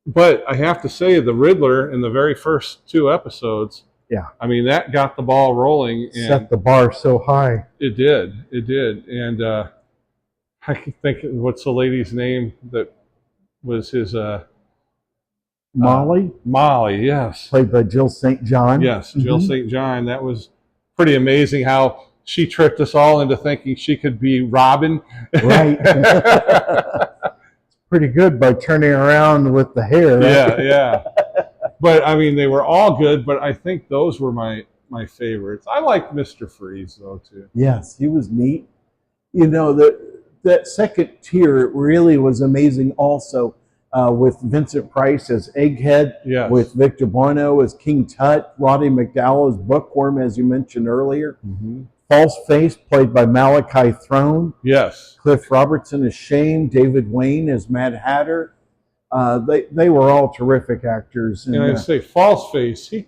But I have to say, the Riddler in the very first 2 episodes Yeah. I mean, that got the ball rolling. And Set the bar so high. it did. It did. And I can think, what's the lady's name that was his... Molly, Molly, yes. played by Jill St. John. Yes, Jill St. John. That was pretty amazing how she tricked us all into thinking she could be Robin. Right. Pretty good by turning around with the hair. Right? Yeah. But, I mean, they were all good, but I think those were my favorites. I liked Mr. Freeze, though, too. Yes, he was neat. You know, that second tier really was amazing also, with Vincent Price as Egghead, Yes. with Victor Buono as King Tut, Roddy McDowell as Bookworm, as you mentioned earlier. Mm-hmm. False Face, played by Malachi Throne. Yes. Cliff Robertson as Shame. David Wayne as Mad Hatter. They were all terrific actors. And I'd say False Face, he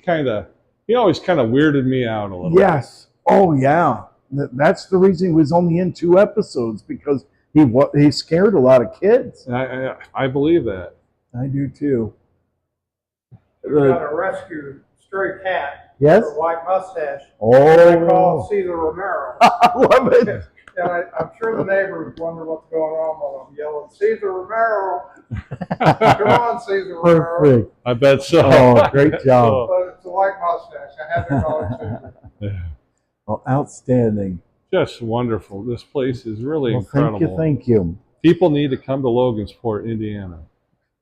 always kind of weirded me out a little. Yes. Oh, yeah. That's the reason he was only in 2 episodes, because he scared a lot of kids. I believe that. I do too. We got a rescue stray cat. Yes? With a white mustache. Oh, They call Caesar Romero. I love it. And I'm sure the neighbors wonder what's going on while I'm yelling, Caesar Romero. Come on, Caesar Romero. Perfect. I bet so. Oh, great job. But it's a white mustache. I had to call it Caesar. Yeah. Well, outstanding. Just wonderful. This place is really Well, incredible. Thank you. People need to come to Logansport, Indiana.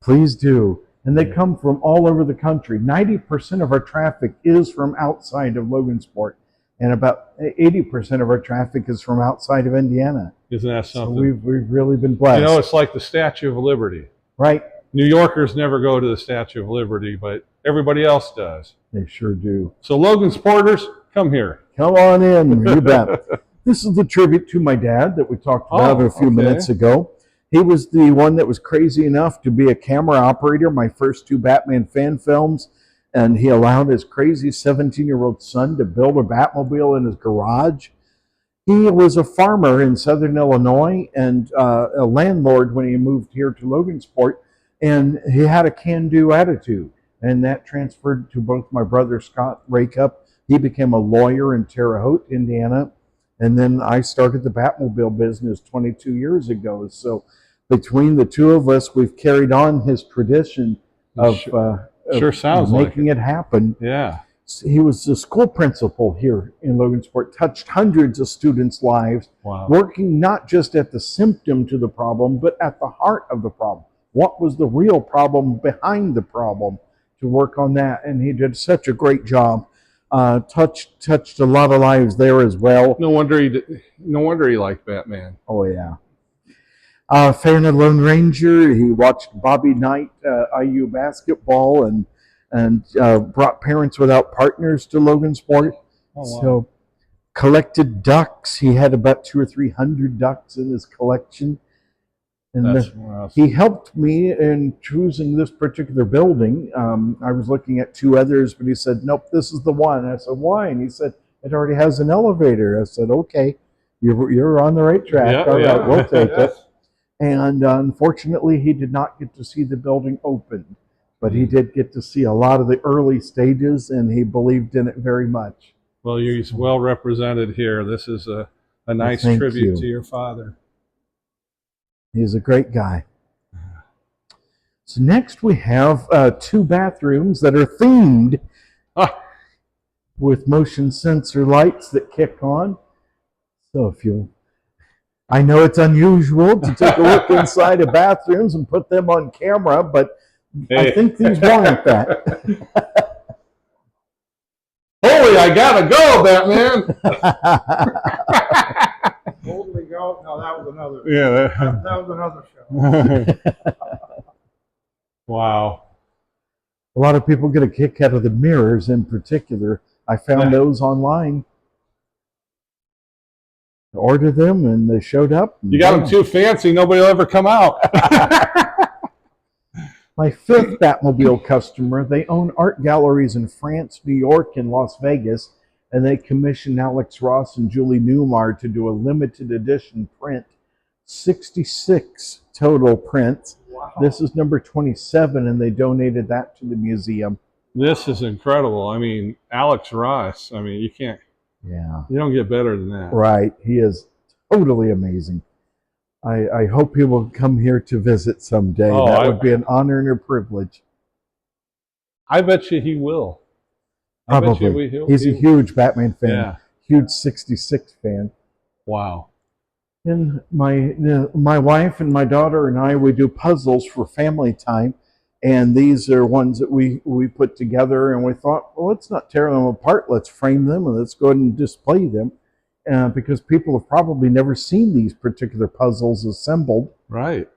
Please do. And they come from all over the country. 90% of our traffic is from outside of Logansport, and about 80% of our traffic is from outside of Indiana. Isn't that So something? we've really been blessed. You know, it's like the Statue of Liberty. Right? New Yorkers never go to the Statue of Liberty, but everybody else does. They sure do. So Logansporters, come here. Come on in, you bet. This is the tribute to my dad that we talked about a few minutes ago. He was the one that was crazy enough to be a camera operator, my first 2 Batman fan films, and he allowed his crazy 17-year-old son to build a Batmobile in his garage. He was a farmer in southern Illinois and a landlord when he moved here to Logansport, and he had a can-do attitude, and that transferred to both my brother Scott Racop. He became a lawyer in Terre Haute, Indiana, and then I started the Batmobile business 22 years ago. So between the 2 of us, we've carried on his tradition of, Sure sounds making like it happen. Yeah. He was the school principal here in Logansport, touched hundreds of students' lives, Wow. working not just at the symptom to the problem, but at the heart of the problem. What was the real problem behind the problem, to work on that? And he did such a great job. Touched a lot of lives there as well. No wonder he liked Batman. Oh yeah. Fan of Lone Ranger. He watched Bobby Knight IU basketball and brought Parents Without Partners to Logansport. Oh, wow. So collected ducks. He had about 200 or 300 ducks in his collection. And Awesome. he helped me in choosing this particular building. I was looking at 2 others, but he said, nope, this is the one. I said, why? And he said, it already has an elevator. I said, okay, you're on the right track. Yeah, All right, yeah. we'll take Yes. it. And unfortunately, he did not get to see the building open, but he did get to see a lot of the early stages, and he believed in it very much. Well, he's well represented here. This is a nice thank tribute you. to your father. He's a great guy. So next we have 2 bathrooms that are themed with motion sensor lights that kick on. So I know it's unusual to take a look inside of bathrooms and put them on camera, but Hey. I think these warrant that. Holy, I gotta go, Batman! Boldly go. No, that was another. Yeah. That was another show. Wow. A lot of people get a kick out of the mirrors in particular. I found those online. Ordered them and they showed up. You got them too fancy, nobody will ever come out. My 5th Batmobile customer, they own art galleries in France, New York, and Las Vegas, and they commissioned Alex Ross and Julie Newmar to do a limited edition print. 66 total prints. Wow. This is number 27, and they donated that to the museum. This is incredible. I mean, Alex Ross. I mean, you don't get better than that. Right. He is totally amazing. I hope he will come here to visit someday. Oh, That would be an honor and a privilege. I bet you he will. I bet Probably. you He's a huge Batman fan. Yeah. Huge 66 fan. Wow. And my wife and my daughter and I, we do puzzles for family time. And these are ones that we put together, and we thought, well, let's not tear them apart. Let's frame them and let's go ahead and display them, because people have probably never seen these particular puzzles assembled. Right.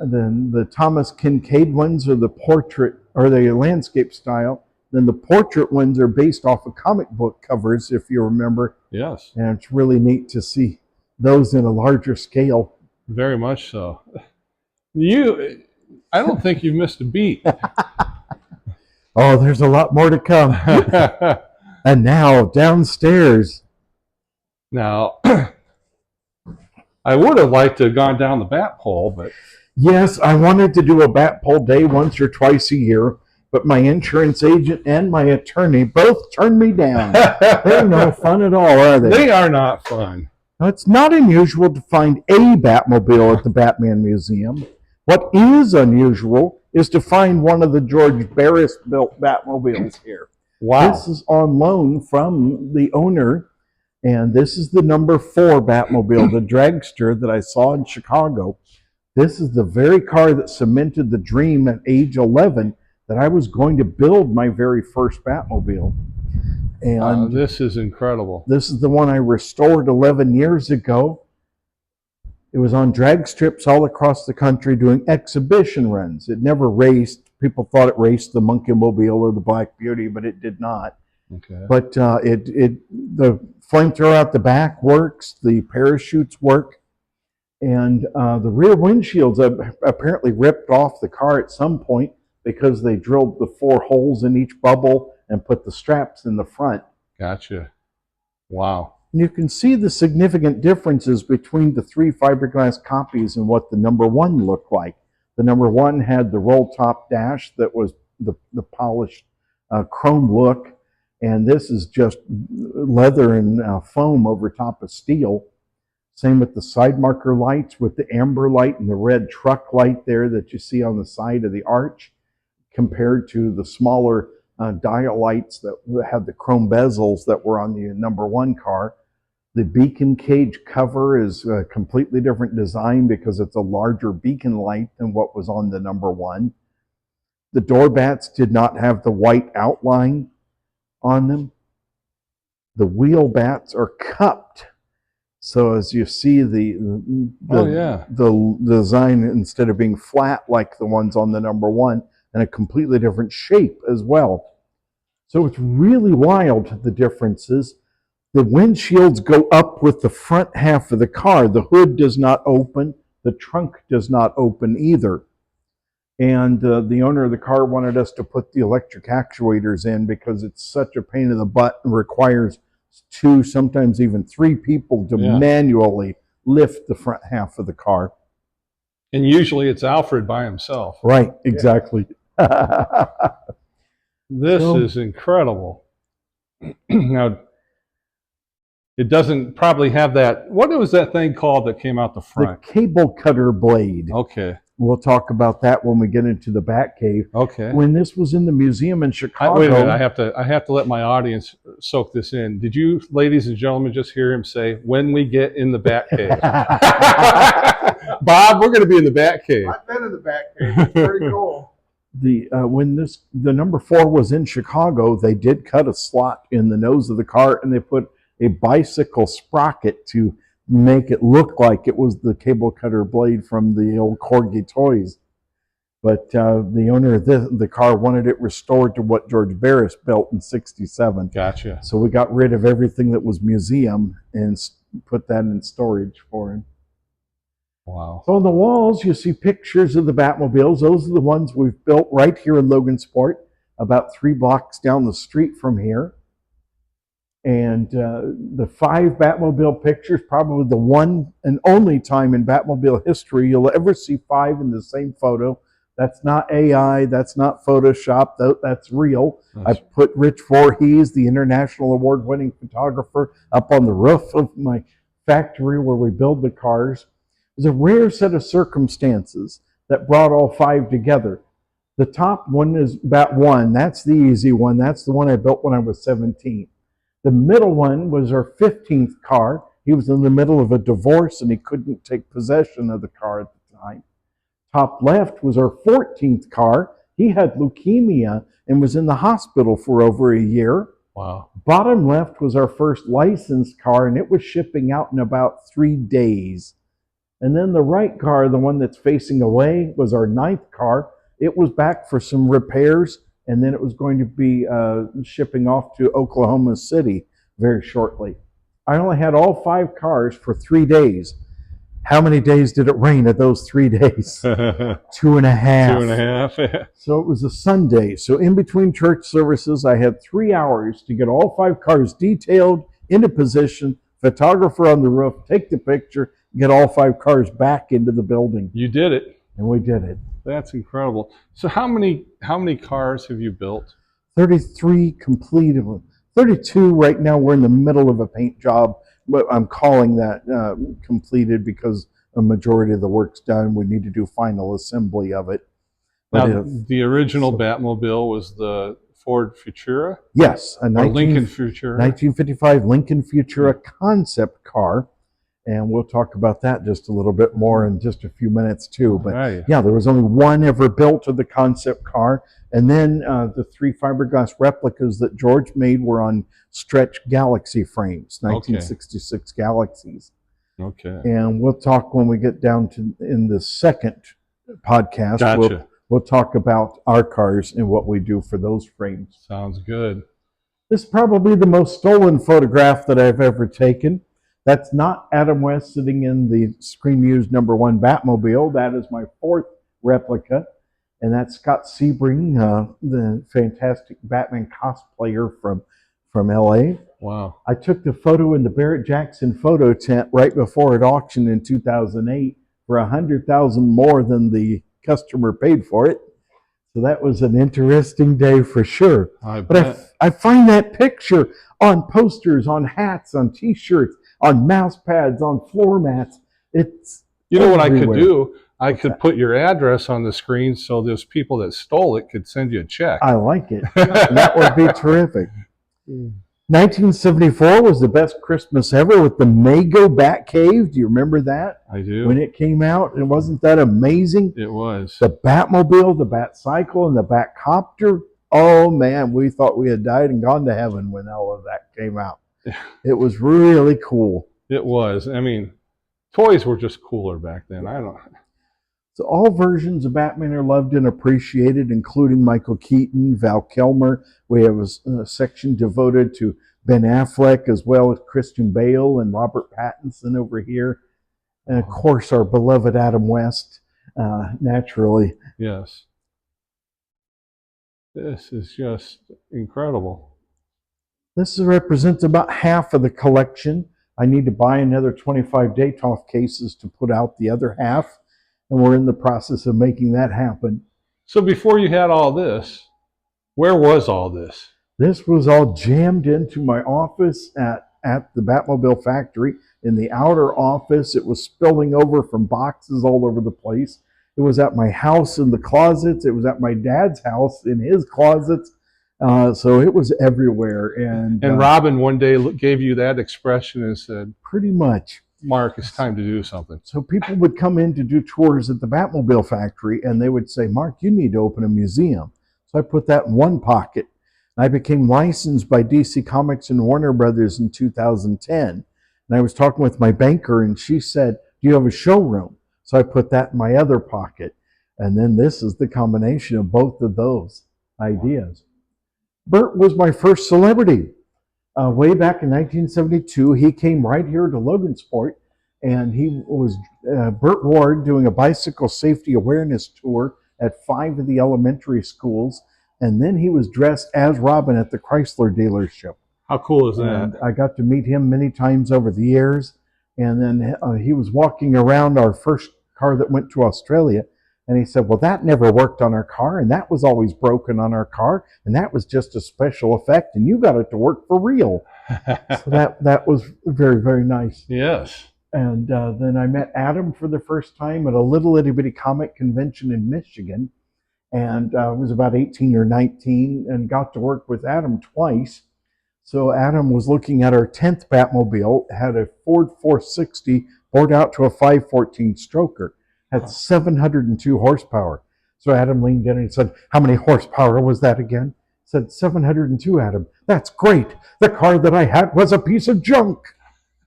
And then the Thomas Kincaid ones are the portrait or the landscape style. Then the portrait ones are based off of comic book covers, if you remember. Yes. And it's really neat to see those in a larger scale. Very much so. I don't think you've missed a beat. Oh, there's a lot more to come. And now, downstairs. Now, I would have liked to have gone down the bat pole, but... Yes, I wanted to do a bat pole day once or twice a year, but my insurance agent and my attorney both turned me down. They're no fun at all, are they? They are not fun. Now, it's not unusual to find a Batmobile at the Batman Museum. What is unusual is to find one of the George Barris-built Batmobiles here. Wow. This is on loan from the owner, and this is the number 4 Batmobile, the dragster that I saw in Chicago. This is the very car that cemented the dream at age 11 that I was going to build my very first Batmobile. And this is incredible. this is the one I restored 11 years ago. It was on drag strips all across the country doing exhibition runs. It never raced. People thought it raced the Monkey Mobile or the Black Beauty, but it did not. Okay. But the flamethrower out the back works. The parachutes work. And the rear windshields apparently ripped off the car at some point because they drilled the 4 holes in each bubble and put the straps in the front. Gotcha. Wow. And you can see the significant differences between the 3 fiberglass copies and what the number 1 looked like. The number 1 had the roll top dash that was the polished chrome look, and this is just leather and foam over top of steel. Same with the side marker lights with the amber light and the red truck light there that you see on the side of the arch, compared to the smaller dial lights that had the chrome bezels that were on the number 1 car. The beacon cage cover is a completely different design because it's a larger beacon light than what was on the number 1. The door bats did not have the white outline on them. The wheel bats are cupped. So as you see the design, instead of being flat like the ones on the number 1, and a completely different shape as well. So it's really wild, the differences. The windshields go up with the front half of the car. The hood does not open. The trunk does not open either. And the owner of the car wanted us to put the electric actuators in because it's such a pain in the butt and requires 2, sometimes even 3 people to manually lift the front half of the car. And usually it's Alfred by himself. Right, exactly. This is incredible. Now, it doesn't probably have that. What was that thing called that came out the front? The cable cutter blade. Okay. We'll talk about that when we get into the Batcave. Okay. When this was in the museum in Chicago. Wait a minute. I have to let my audience soak this in. Did you, ladies and gentlemen, just hear him say, "When we get in the Batcave"? Bob, we're going to be in the Batcave. I've been in the Batcave. It's pretty cool. When the number 4 was in Chicago, they did cut a slot in the nose of the car, and they put a bicycle sprocket to make it look like it was the cable cutter blade from the old Corgi toys. But the owner of the car wanted it restored to what George Barris built in '67. Gotcha. So we got rid of everything that was museum and put that in storage for him. Wow. So on the walls, you see pictures of the Batmobiles. Those are the ones we've built right here in Logansport, about 3 blocks down the street from here. And the 5 Batmobile pictures, probably the one and only time in Batmobile history you'll ever see 5 in the same photo. That's not AI. That's not Photoshop. That's real. I put Rich Voorhees, the international award-winning photographer, up on the roof of my factory where we build the cars. It was a rare set of circumstances that brought all 5 together. The top one is Bat-1. That's the easy one. That's the one I built when I was 17. The middle one was our 15th car. He was in the middle of a divorce and he couldn't take possession of the car at the time. Top left was our 14th car. He had leukemia and was in the hospital for over a year. Wow. Bottom left was our first licensed car, and it was shipping out in about 3 days. And then the right car, the one that's facing away, was our 9th car. It was back for some repairs, and then it was going to be shipping off to Oklahoma City very shortly. I only had all 5 cars for 3 days. How many days did it rain at those 3 days? 2.5. 2.5. So it was a Sunday. So in between church services, I had 3 hours to get all 5 cars detailed, into position, photographer on the roof, take the picture, get all 5 cars back into the building. You did it. And we did it. That's incredible. So how many cars have you built? 33 completed. 32 right now. We're in the middle of a paint job, but I'm calling that completed because a majority of the work's done. We need to do final assembly of it. Now, the original Batmobile was the Ford Futura? Yes, a Lincoln Futura. 1955 Lincoln Futura concept car. And we'll talk about that just a little bit more in just a few minutes too. But yeah, there was only one ever built of the concept car. And then the 3 fiberglass replicas that George made were on stretch Galaxy frames, 1966 Galaxies. Okay. And we'll talk when we get down to in the second podcast. Gotcha. We'll talk about our cars and what we do for those frames. Sounds good. This is probably the most stolen photograph that I've ever taken. That's not Adam West sitting in the Screen Muse #1 Batmobile. That is my 4th replica. And that's Scott Sebring, the fantastic Batman cosplayer from LA. Wow. I took the photo in the Barrett Jackson photo tent right before it auctioned in 2008 for $100,000 more than the customer paid for it. So that was an interesting day for sure. But I find that picture on posters, on hats, on t-shirts, on mouse pads, on floor mats. It's what I could do? I could put your address on the screen so those people that stole it could send you a check. I like it. That would be terrific. 1974 was the best Christmas ever with the Mago Batcave. Do you remember that? I do. When it came out, and wasn't that amazing? It was. The Batmobile, the Batcycle, and the Batcopter. Oh man, we thought we had died and gone to heaven when all of that came out. It was really cool. It was. I mean, toys were just cooler back then. So all versions of Batman are loved and appreciated, including Michael Keaton, Val Kilmer. We have a section devoted to Ben Affleck, as well as Christian Bale and Robert Pattinson over here. And of course, our beloved Adam West, naturally. Yes. This is just incredible. This represents about half of the collection. I need to buy another 25 Daytop cases to put out the other half, and we're in the process of making that happen. So before you had all this, where was all this? This was all jammed into my office at the Batmobile factory. In the outer office, it was spilling over from boxes all over the place. It was at my house in the closets. It was at my dad's house in his closets. So it was everywhere. And Robin one day gave you that expression and said, pretty much, Mark, it's time to do something. So people would come in to do tours at the Batmobile factory, and they would say, Mark, you need to open a museum. So I put that in one pocket. I became licensed by DC Comics and Warner Brothers in 2010. And I was talking with my banker, and she said, do you have a showroom? So I put that in my other pocket. And then this is the combination of both of those ideas. Bert was my first celebrity. Way back in 1972, he came right here to Logansport, and he was Bert Ward doing a bicycle safety awareness tour at 5 of the elementary schools, and then he was dressed as Robin at the Chrysler dealership. How cool is that? And I got to meet him many times over the years, and then he was walking around our first car that went to Australia, And he said, well, that never worked on our car, and that was always broken on our car, and that was just a special effect, and you got it to work for real. So that was very, very nice. Yes. And then I met Adam for the first time at a little itty bitty comic convention in Michigan. And I was about 18 or 19 and got to work with Adam twice. So Adam was looking at our 10th Batmobile, had a Ford 460 bored out to a 514 stroker, had 702 horsepower. So Adam leaned in and he said, how many horsepower was that again? I said, 702, Adam. That's great. The car that I had was a piece of junk.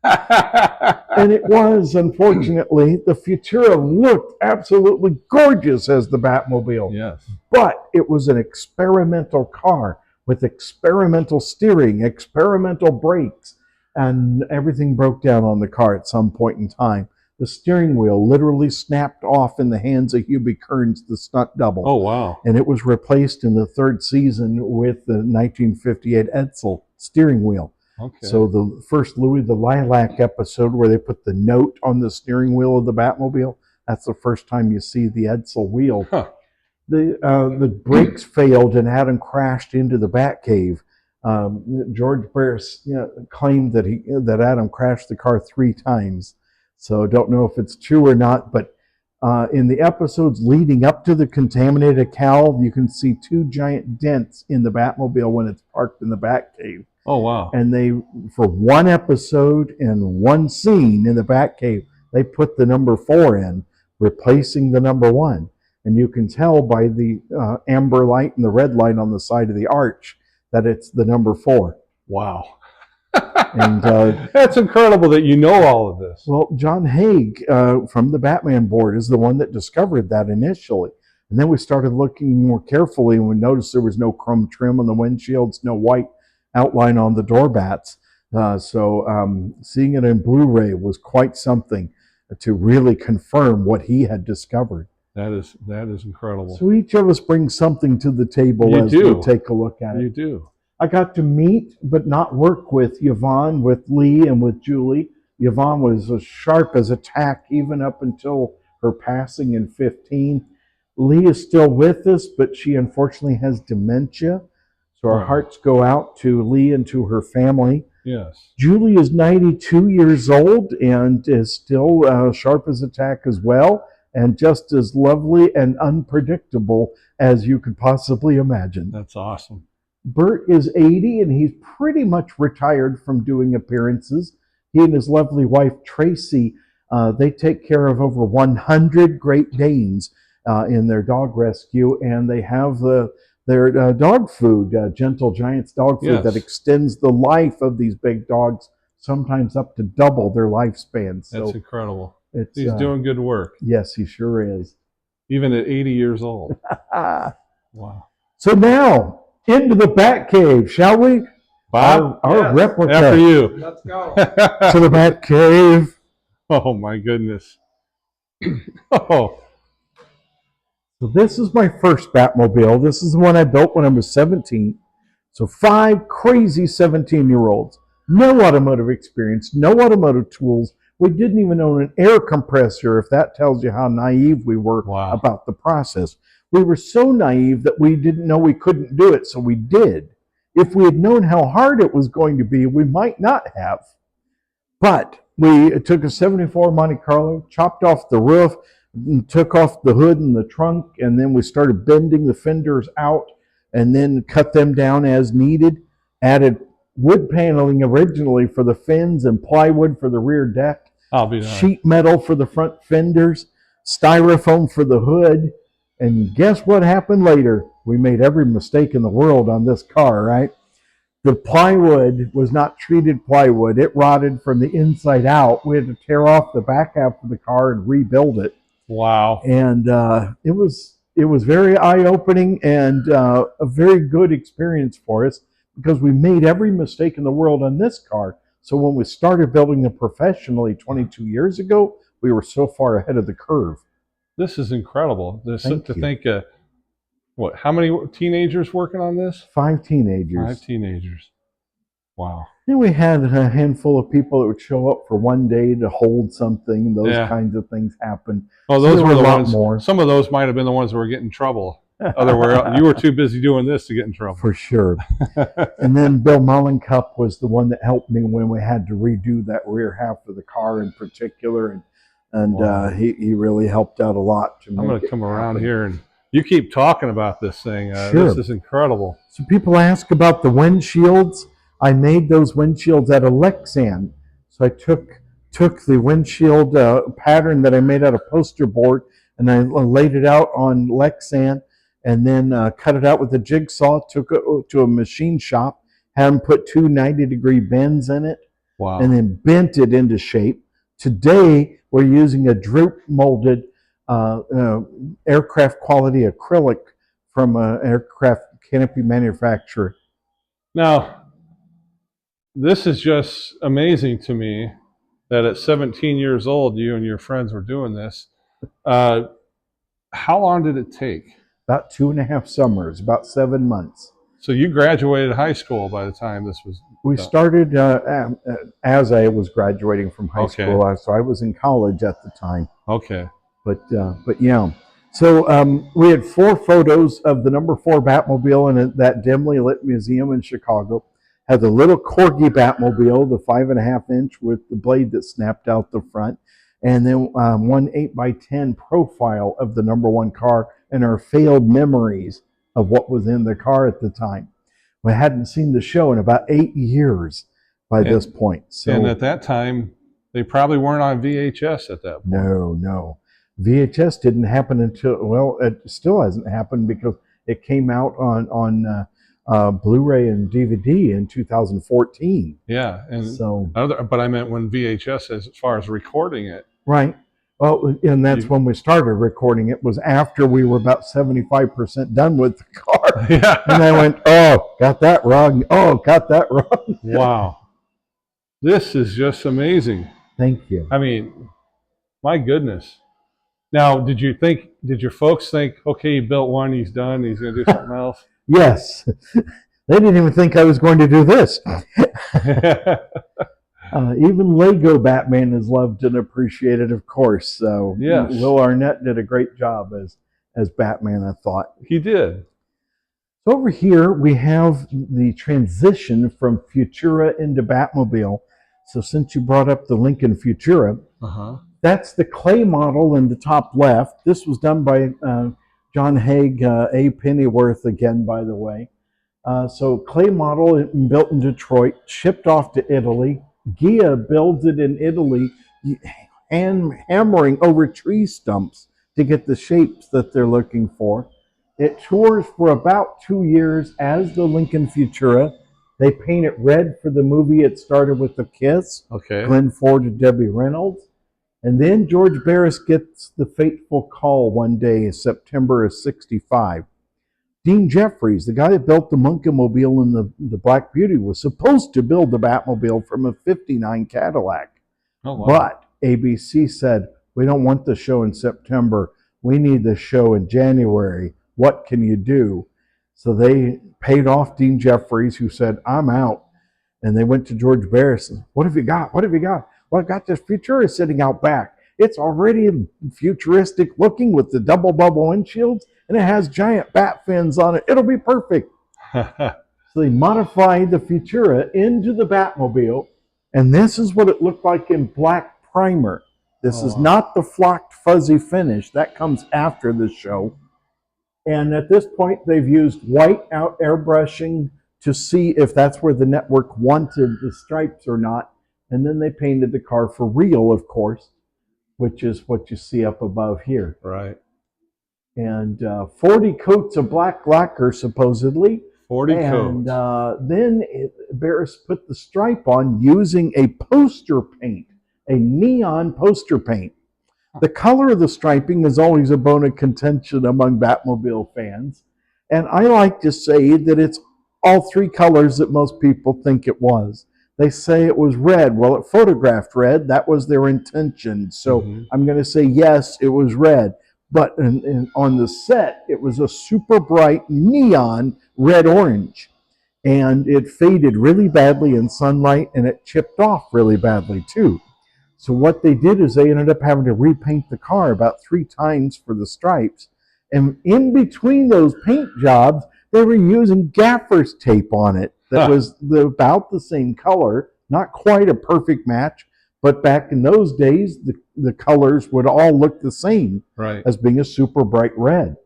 And it was, unfortunately. The Futura looked absolutely gorgeous as the Batmobile. Yes. But it was an experimental car with experimental steering, experimental brakes, and everything broke down on the car at some point in time. The steering wheel literally snapped off in the hands of Hubie Kearns, the stunt double. Oh, wow. And it was replaced in the third season with the 1958 Edsel steering wheel. Okay. So the first Louis the Lilac episode where they put the note on the steering wheel of the Batmobile, that's the first time you see the Edsel wheel. Huh. The brakes failed and Adam crashed into the Batcave. George Barris claimed that Adam crashed the car 3 times. So don't know if it's true or not, but in the episodes leading up to the contaminated cow, you can see 2 giant dents in the Batmobile when it's parked in the Batcave. Oh, wow. And they, for one episode and one scene in the Batcave, they put the number 4 in, replacing the number 1. And you can tell by the amber light and the red light on the side of the arch that it's the number 4. Wow. And that's incredible that you know all of this. Well, John Haig from the Batman board is the one that discovered that initially. And then we started looking more carefully and we noticed there was no chrome trim on the windshields, no white outline on the door bats. So seeing it in Blu-ray was quite something to really confirm what he had discovered. That is incredible. So each of us brings something to the table You as do. we take a look at it. You do. I got to meet but not work with Yvonne, with Lee, and with Julie. Yvonne was as sharp as a tack even up until her passing in 15. Lee is still with us, but she unfortunately has dementia. So our hearts go out to Lee and to her family. Yes. Julie is 92 years old and is still sharp as a tack as well, and just as lovely and unpredictable as you could possibly imagine. That's awesome. Bert is 80 and he's pretty much retired from doing appearances. He and his lovely wife Tracy, they take care of over 100 Great Danes in their dog rescue, and they have their dog food, Gentle Giants dog food, that extends the life of these big dogs, sometimes up to double their lifespan. So that's incredible. He's doing good work. Yes, he sure is. Even at 80 years old. Wow. So now, into the Batcave, shall we? Bob? Our replica. After you. Let's go. To the Batcave. Oh, my goodness. Oh. So this is my first Batmobile. This is the one I built when I was 17. So 5 crazy 17-year-olds. No automotive experience, no automotive tools. We didn't even own an air compressor, if that tells you how naive we were about the process. We were so naive that we didn't know we couldn't do it, so we did. If we had known how hard it was going to be, we might not have. But we took a 74 Monte Carlo, chopped off the roof, took off the hood and the trunk, and then we started bending the fenders out and then cut them down as needed. Added wood paneling originally for the fins and plywood for the rear deck. Sheet metal for the front fenders, styrofoam for the hood. And guess what happened later? We made every mistake in the world on this car, right? The plywood was not treated plywood. It rotted from the inside out. We had to tear off the back half of the car and rebuild it. Wow. And it was very eye-opening and a very good experience for us because we made every mistake in the world on this car. So when we started building them professionally 22 years ago, we were so far ahead of the curve. This is incredible. Thank you. Think, how many teenagers working on this? 5 teenagers. 5 teenagers. Wow. And we had a handful of people that would show up for one day to hold something. Those kinds of things happened. Well, So those there were a the lot ones. more. Some of those might have been the ones that were getting in trouble. Otherwise, you were too busy doing this to get in trouble. For sure. And then Bill Mullencup was the one that helped me when we had to redo that rear half of the car in particular. And Wow. He really helped out a lot. I'm going to come around here and you keep talking about this thing. Sure. This is incredible. So people ask about the windshields. I made those windshields out of Lexan. So I took the windshield pattern that I made out of poster board and I laid it out on Lexan and then cut it out with a jigsaw, took it to a machine shop, had them put two 90-degree bends in it, Wow. and then bent it into shape. Today, we're using a droop molded aircraft quality acrylic from an aircraft canopy manufacturer. Now, this is just amazing to me that at 17 years old, you and your friends were doing this. How long did it take? About 2.5 summers, about 7 months. So you graduated high school by the time this was We done. started as I was graduating from high Okay. school, so I was in college at the time. Okay. But yeah. So we had 4 photos of the number 4 Batmobile in that dimly lit museum in Chicago. Had the little Corgi Batmobile, the 5.5-inch with the blade that snapped out the front, and then one 8x10 profile of the number 1 car and our failed memories of what was in the car at the time. We hadn't seen the show in about 8 years by this point. So, and at that time, they probably weren't on VHS at that point. No. VHS didn't happen until, well, it still hasn't happened because it came out on Blu-ray and DVD in 2014. Yeah, and So, but I meant when VHS, as far as recording it. right. Well, and that's when we started recording. It was after we were about 75% done with the car. Yeah. And I went, oh, got that wrong. Oh, got that wrong. Wow. This is just amazing. Thank you. I mean, my goodness. Now, did your folks think, okay, he built one, he's done, he's going to do something else? Yes. They didn't even think I was going to do this. Even Lego Batman is loved and appreciated, of course. So yes. Will Arnett did a great job as Batman, I thought. He did. So over here, we have the transition from Futura into Batmobile. So since you brought up the Lincoln Futura, that's the clay model in the top left. This was done by John Haig, A. Pennyworth again, by the way. So clay model built in Detroit, shipped off to Italy. Gia builds it in Italy, hammering over tree stumps to get the shapes that they're looking for. It tours for about 2 years as the Lincoln Futura. They paint it red for the movie. It started with a kiss. Okay. Glenn Ford and Debbie Reynolds. And then George Barris gets the fateful call one day in September of '65. Dean Jeffries, the guy that built the Monkey-mobile and the Black Beauty, was supposed to build the Batmobile from a '59 Cadillac. Oh, wow. But ABC said, we don't want the show in September. We need the show in January. What can you do? So they paid off Dean Jeffries, who said, I'm out. And they went to George Barris. What have you got? What have you got? Well, I've got this Futura sitting out back. It's already futuristic looking with the double bubble windshields, and it has giant bat fins on it. It'll be perfect. So they modified the Futura into the Batmobile, and this is what it looked like in black primer. This is not the flocked fuzzy finish. That comes after the show. And at this point, they've used white out airbrushing to see if that's where the network wanted the stripes or not. And then they painted the car for real, of course, which is what you see up above here. Right. And 40 coats of black lacquer, supposedly. 40 coats. And then Barris put the stripe on using a poster paint, a neon poster paint. The color of the striping is always a bone of contention among Batmobile fans. And I like to say that it's all 3 colors that most people think it was. They say it was red. Well, it photographed red. That was their intention. So I'm going to say, yes, it was red. But on the set, it was a super bright neon red-orange. and it faded really badly in sunlight, and it chipped off really badly too. So what they did is they ended up having to repaint the car about 3 times for the stripes. And in between those paint jobs, they were using gaffer's tape on it that was about the same color, not quite a perfect match, but back in those days, the colors would all look the same, Right. as being a super bright red.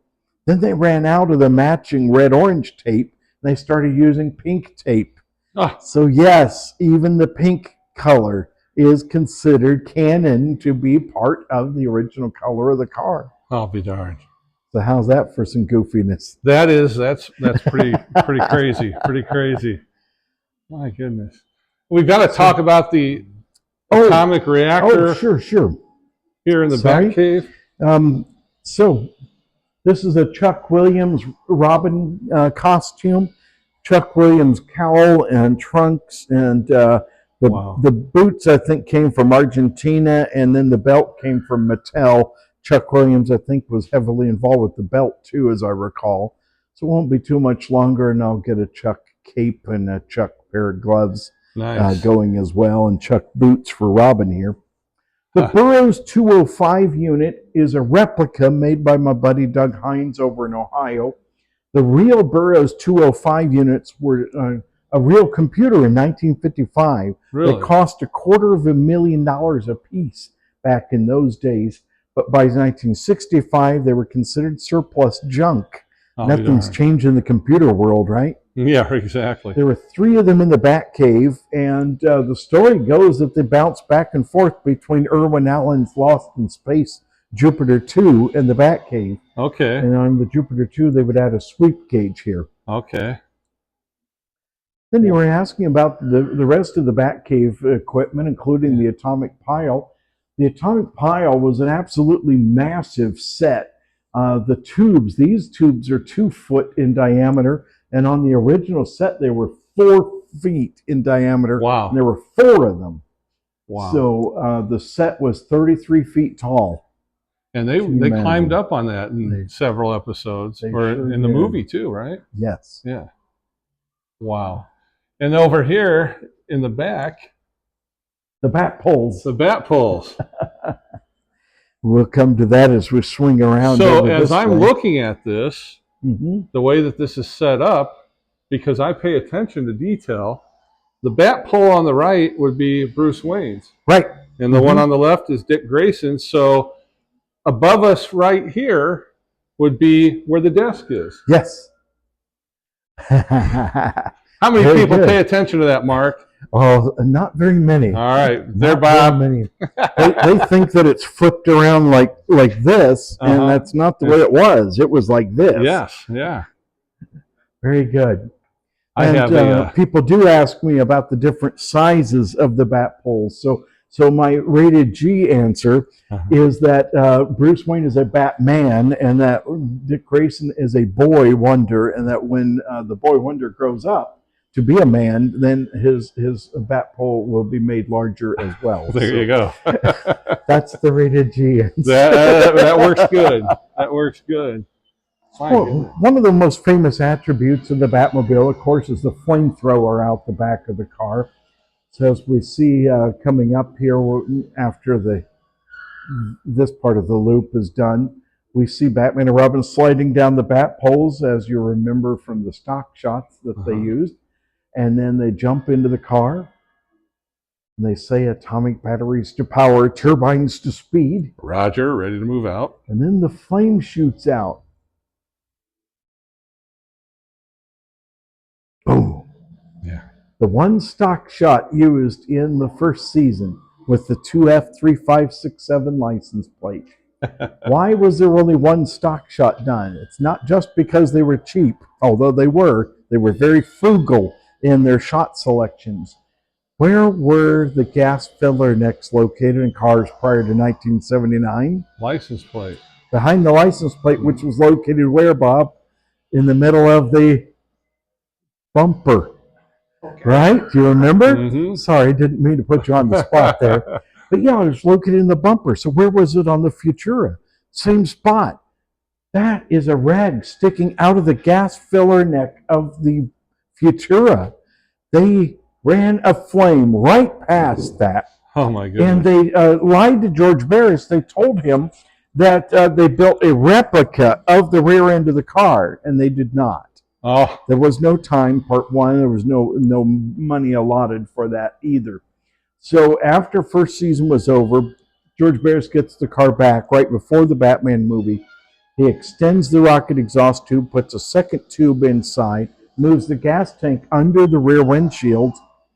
Then they ran out of the matching red-orange tape, and they started using pink tape. Ah. So yes, even the pink color is considered canon to be part of the original color of the car. I'll be darned. So how's that for some goofiness? That's pretty crazy. Pretty crazy. My goodness. We've got to talk about the atomic reactor. Oh, sure. Here in the Batcave. So this is a Chuck Williams Robin costume. Chuck Williams cowl and trunks, and the boots, I think, came from Argentina, and then the belt came from Mattel. Chuck Williams, I think, was heavily involved with the belt too, as I recall. So it won't be too much longer, and I'll get a Chuck cape and a Chuck pair of gloves going as well, and Chuck boots for Robin here. The Burroughs 205 unit is a replica made by my buddy Doug Hines over in Ohio. The real Burroughs 205 units were a real computer in 1955. Really? They cost $250,000 a piece back in those days. But by 1965, they were considered surplus junk. Nothing's changed in the computer world, right? Yeah, exactly. There were 3 of them in the Batcave, and the story goes that they bounced back and forth between Irwin Allen's Lost in Space Jupiter 2 and the Batcave. Okay. And on the Jupiter 2, they would add a sweep gauge here. Okay. Then you were asking about the rest of the Batcave equipment, including the atomic pile. The atomic pile was an absolutely massive set. The tubes, these tubes are 2 foot in diameter, and on the original set, they were 4 feet in diameter. Wow. And there were 4 of them. Wow. So the set was 33 feet tall. And they climbed up on that in several episodes, or in the movie too, right? Yes. Yeah. Wow. And over here in the back, the bat poles. The bat poles. We'll come to that as we swing around. So as I'm looking at this, the way that this is set up, because I pay attention to detail, the bat pole on the right would be Bruce Wayne's. Right. And the one on the left is Dick Grayson's. So above us right here would be where the desk is. Yes. How many people pay attention to that, Mark? Oh, not very many. All right, there, Bob. Many. They think that it's flipped around like this, and that's not the way it was. It was like this. Yes, yeah. Very good. People do ask me about the different sizes of the bat poles. So my rated G answer is that Bruce Wayne is a Batman, and that Dick Grayson is a boy wonder, and that when the boy wonder grows up to be a man, then his bat pole will be made larger as well. There you go. That's the rated G answer. That works good. That works good. Well, one of the most famous attributes of the Batmobile, of course, is the flamethrower out the back of the car. So as we see coming up here after this part of the loop is done, we see Batman and Robin sliding down the bat poles, as you remember from the stock shots that they used. And then they jump into the car, and they say atomic batteries to power, turbines to speed. Roger, ready to move out. And then the flame shoots out. Boom. Yeah. The one stock shot used in the first season with the 2F3567 license plate. Why was there only one stock shot done? It's not just because they were cheap, although they were very frugal in their shot selections. Where were the gas filler necks located in cars prior to 1979? License plate. Behind the license plate, which was located where, Bob? In the middle of the bumper. Okay. Right? Do you remember? Sorry, didn't mean to put you on the spot there. But yeah, it was located in the bumper. So where was it on the Futura? Same spot. That is a rag sticking out of the gas filler neck of the Futura. They ran a flame right past that. Oh my goodness. And they lied to George Barris. They told him that they built a replica of the rear end of the car, and they did not. Oh, There was no time, part one. There was no money allotted for that either. So after first season was over, George Barris gets the car back right before the Batman movie. He extends the rocket exhaust tube, puts a second tube inside, moves the gas tank under the rear windshield,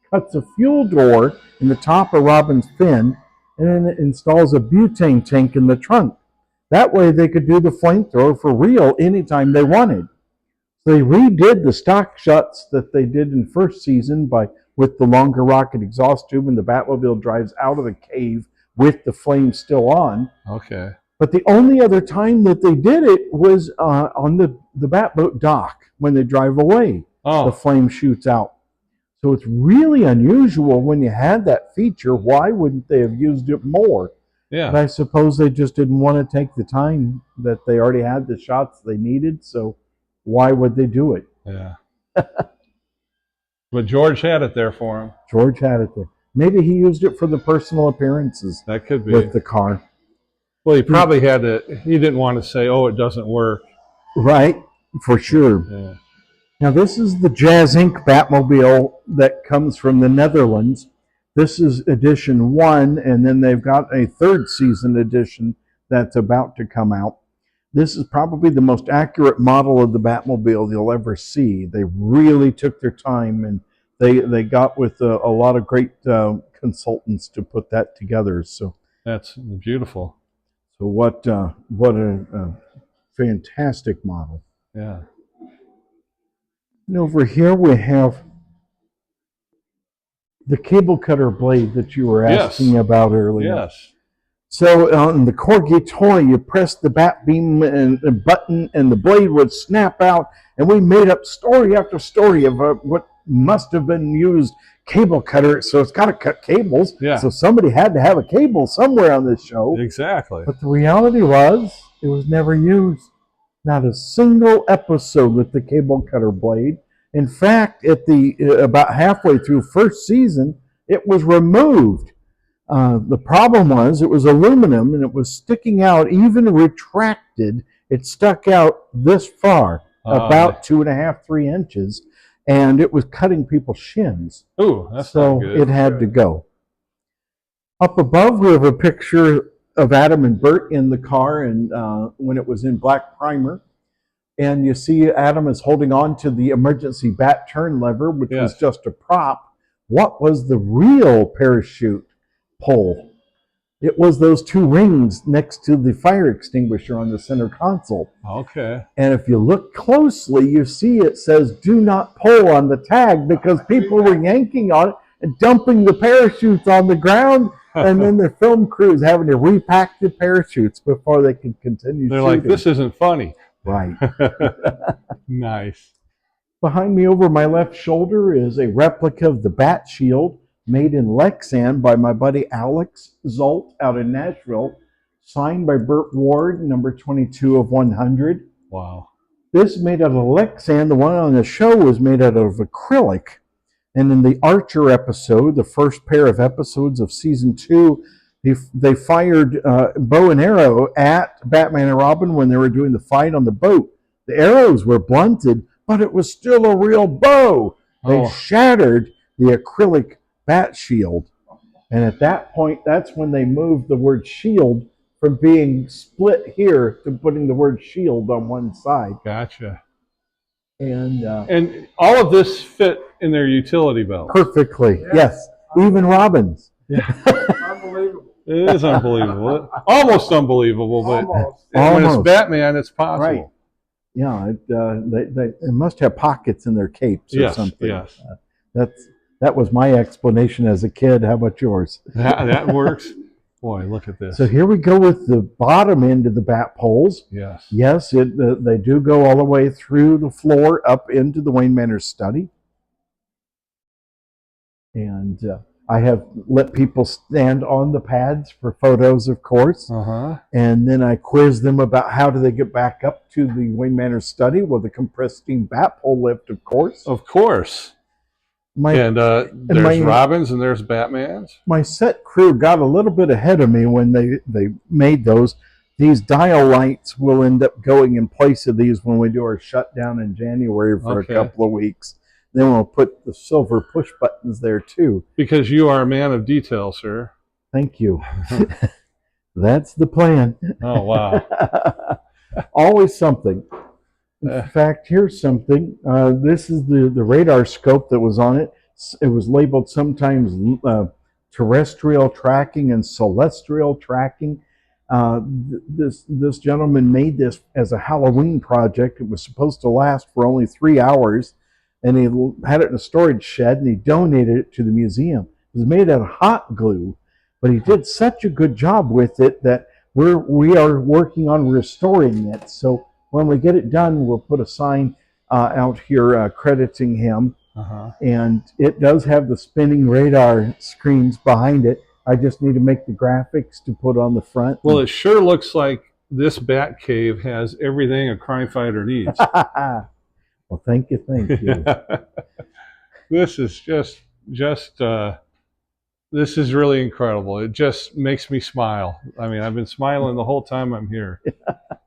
cuts a fuel door in the top of Robin's fin, and then installs a butane tank in the trunk. That way they could do the flamethrower for real anytime they wanted. So they redid the stock shots that they did in first season with the longer rocket exhaust tube, and the Batmobile drives out of the cave with the flame still on. okay. But the only other time that they did it was on the Batboat dock when they drive away. The Oh, flame shoots out. So it's really unusual when you had that feature. Why wouldn't they have used it more? But yeah. I suppose they just didn't want to take the time that they already had the shots they needed. So why would they do it? Yeah. But George had it there for him. George had it there. Maybe he used it for the personal appearances That could be. with the car. Well, he probably had to, he didn't want to say, oh, it doesn't work. Right, for sure. Yeah. Now, this is the Jazz Inc. Batmobile that comes from the Netherlands. This is edition 1, and then they've got a third season edition that's about to come out. This is probably the most accurate model of the Batmobile you'll ever see. They really took their time, and they got with a lot of great consultants to put that together. So That's beautiful. what a fantastic model. Yeah. And over here we have the cable cutter blade that you were asking about earlier. Yes. So on the Corgi toy, you press the bat beam and button, and the blade would snap out. And we made up story after story of what must have been used cable cutter. So it's got to cut cables. Yeah. So somebody had to have a cable somewhere on this show. Exactly. But the reality was, it was never used. Not a single episode with the cable cutter blade. In fact, at the about halfway through first season, it was removed. The problem was it was aluminum and it was sticking out, even retracted. It stuck out this far, about 2.5, 3 inches, and it was cutting people's shins. Ooh, that's So not good. it had to go. Up above, we have a picture of Adam and Bert in the car, and when it was in black primer. And you see Adam is holding on to the emergency bat turn lever, which was just a prop. What was the real parachute pull? It was those 2 rings next to the fire extinguisher on the center console. Okay. And if you look closely, you see it says "do not pull" on the tag, because people were yanking on it and dumping the parachutes on the ground. And then the film crews having to repack the parachutes before they could continue They're shooting. like, this isn't funny. Right. Nice. Behind me over my left shoulder is a replica of the Bat Shield made in Lexan by my buddy Alex Zolt out in Nashville, signed by Burt Ward, number 22 of 100. Wow. This is made out of Lexan. The one on the show was made out of acrylic. And in the Archer episode, the first pair of episodes of season 2, they fired bow and arrow at Batman and Robin when they were doing the fight on the boat. The arrows were blunted, but it was still a real bow. They shattered the acrylic bat shield. And at that point, that's when they moved the word shield from being split here to putting the word shield on one side. Gotcha. And all of this fit in their utility belt. perfectly, yes. Even Robin's. Unbelievable. It is unbelievable. Almost unbelievable, but Almost. when it's Almost. Batman, it's possible. Right. Yeah, they must have pockets in their capes or Yes, something. yes. That was my explanation as a kid. How about yours? That works. Boy, look at this. So here we go with the bottom end of the bat poles. Yes. Yes, they do go all the way through the floor up into the Wayne Manor study. And I have let people stand on the pads for photos, of course. And then I quiz them about how do they get back up to the Wayne Manor study with a compressed steam bat pole lift, of course. Of course. There's Robins and there's Batmans. My set crew got a little bit ahead of me when they made those. These dial lights will end up going in place of these when we do our shutdown in January for a couple of weeks. Then we'll put the silver push buttons there too. Because you are a man of detail, sir. Thank you. That's the plan. Oh, wow. Always something. In fact, here's something. This is the radar scope that was on it. It was labeled sometimes terrestrial tracking and celestial tracking. This gentleman made this as a Halloween project. It was supposed to last for only 3 hours. And he had it in a storage shed, and he donated it to the museum. It was made out of hot glue, but he did such a good job with it that we are working on restoring it. So when we get it done, we'll put a sign out here crediting him. And it does have the spinning radar screens behind it. I just need to make the graphics to put on the front. Well, it sure looks like this Batcave has everything a crime fighter needs. Well, thank you. This is this is really incredible. It just makes me smile. I mean, I've been smiling the whole time I'm here.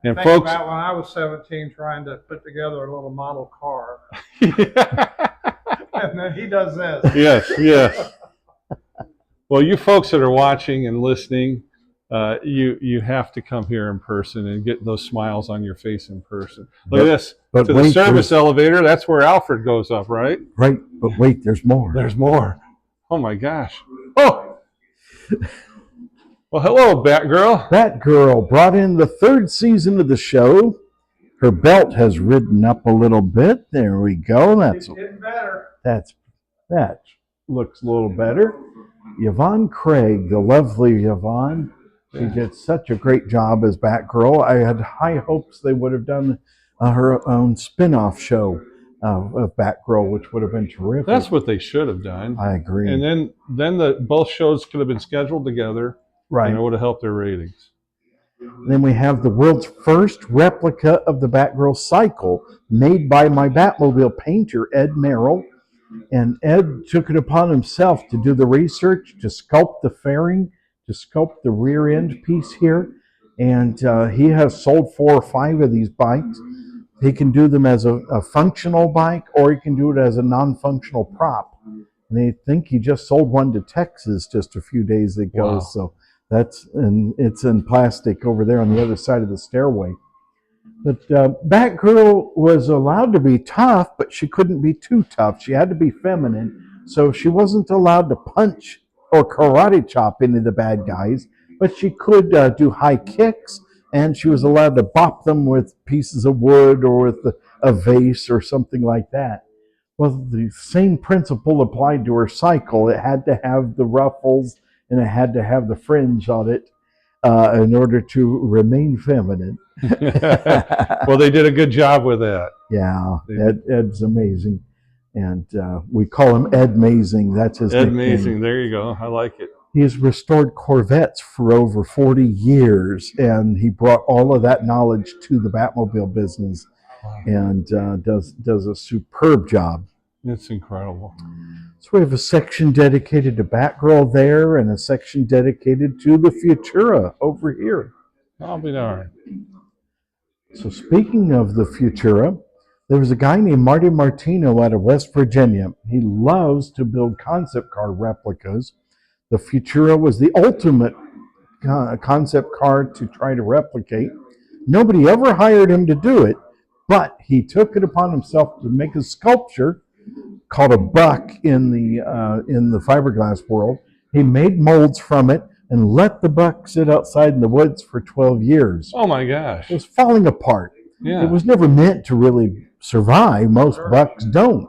And Think folks, about when I was 17 trying to put together a little model car. And then he does this. Yes. Well, you folks that are watching and listening, you have to come here in person and get those smiles on your face in person. Look at this. But to the service elevator, that's where Alfred goes up, right? Right, but wait, there's more. There's more. Oh my gosh. Oh! Well, hello, Batgirl. Batgirl brought in the 3rd season of the show. Her belt has ridden up a little bit. There we go. It's getting better. That looks a little better. Yvonne Craig, the lovely Yvonne. She did such a great job as Batgirl. I had high hopes they would have done her own spin-off show of Batgirl, which would have been terrific. That's what they should have done. I agree. And then both shows could have been scheduled together. Right. And it would have helped their ratings. Then we have the world's first replica of the Batgirl cycle, made by my Batmobile painter, Ed Merrill. And Ed took it upon himself to do the research, to sculpt the fairing, to sculpt the rear end piece here. And he has sold 4 or 5 of these bikes. He can do them as a functional bike, or he can do it as a non-functional prop. And I think he just sold one to Texas just a few days ago. Wow. So it's in plastic over there on the other side of the stairway. But Batgirl was allowed to be tough, but she couldn't be too tough. She had to be feminine. So she wasn't allowed to punch or karate chop any of the bad guys, but she could do high kicks, and she was allowed to bop them with pieces of wood or with a vase or something like that. Well, the same principle applied to her cycle. It had to have the ruffles, and it had to have the fringe on it in order to remain feminine. Well, they did a good job with that. Yeah, Ed's amazing. And we call him Ed Mazing. That's his Ed nickname. Mazing, there you go. I like it. He's restored Corvettes for over 40 years, and he brought all of that knowledge to the Batmobile business, and does a superb job. It's incredible. So we have a section dedicated to Batgirl there, and a section dedicated to the Futura over here. I'll be darned. So speaking of the Futura, there was a guy named Marty Martino out of West Virginia. He loves to build concept car replicas. The Futura was the ultimate concept car to try to replicate. Nobody ever hired him to do it, but he took it upon himself to make a sculpture called a buck in the fiberglass world. He made molds from it and let the buck sit outside in the woods for 12 years. Oh my gosh. It was falling apart. Yeah. It was never meant to really survive. Most bucks don't.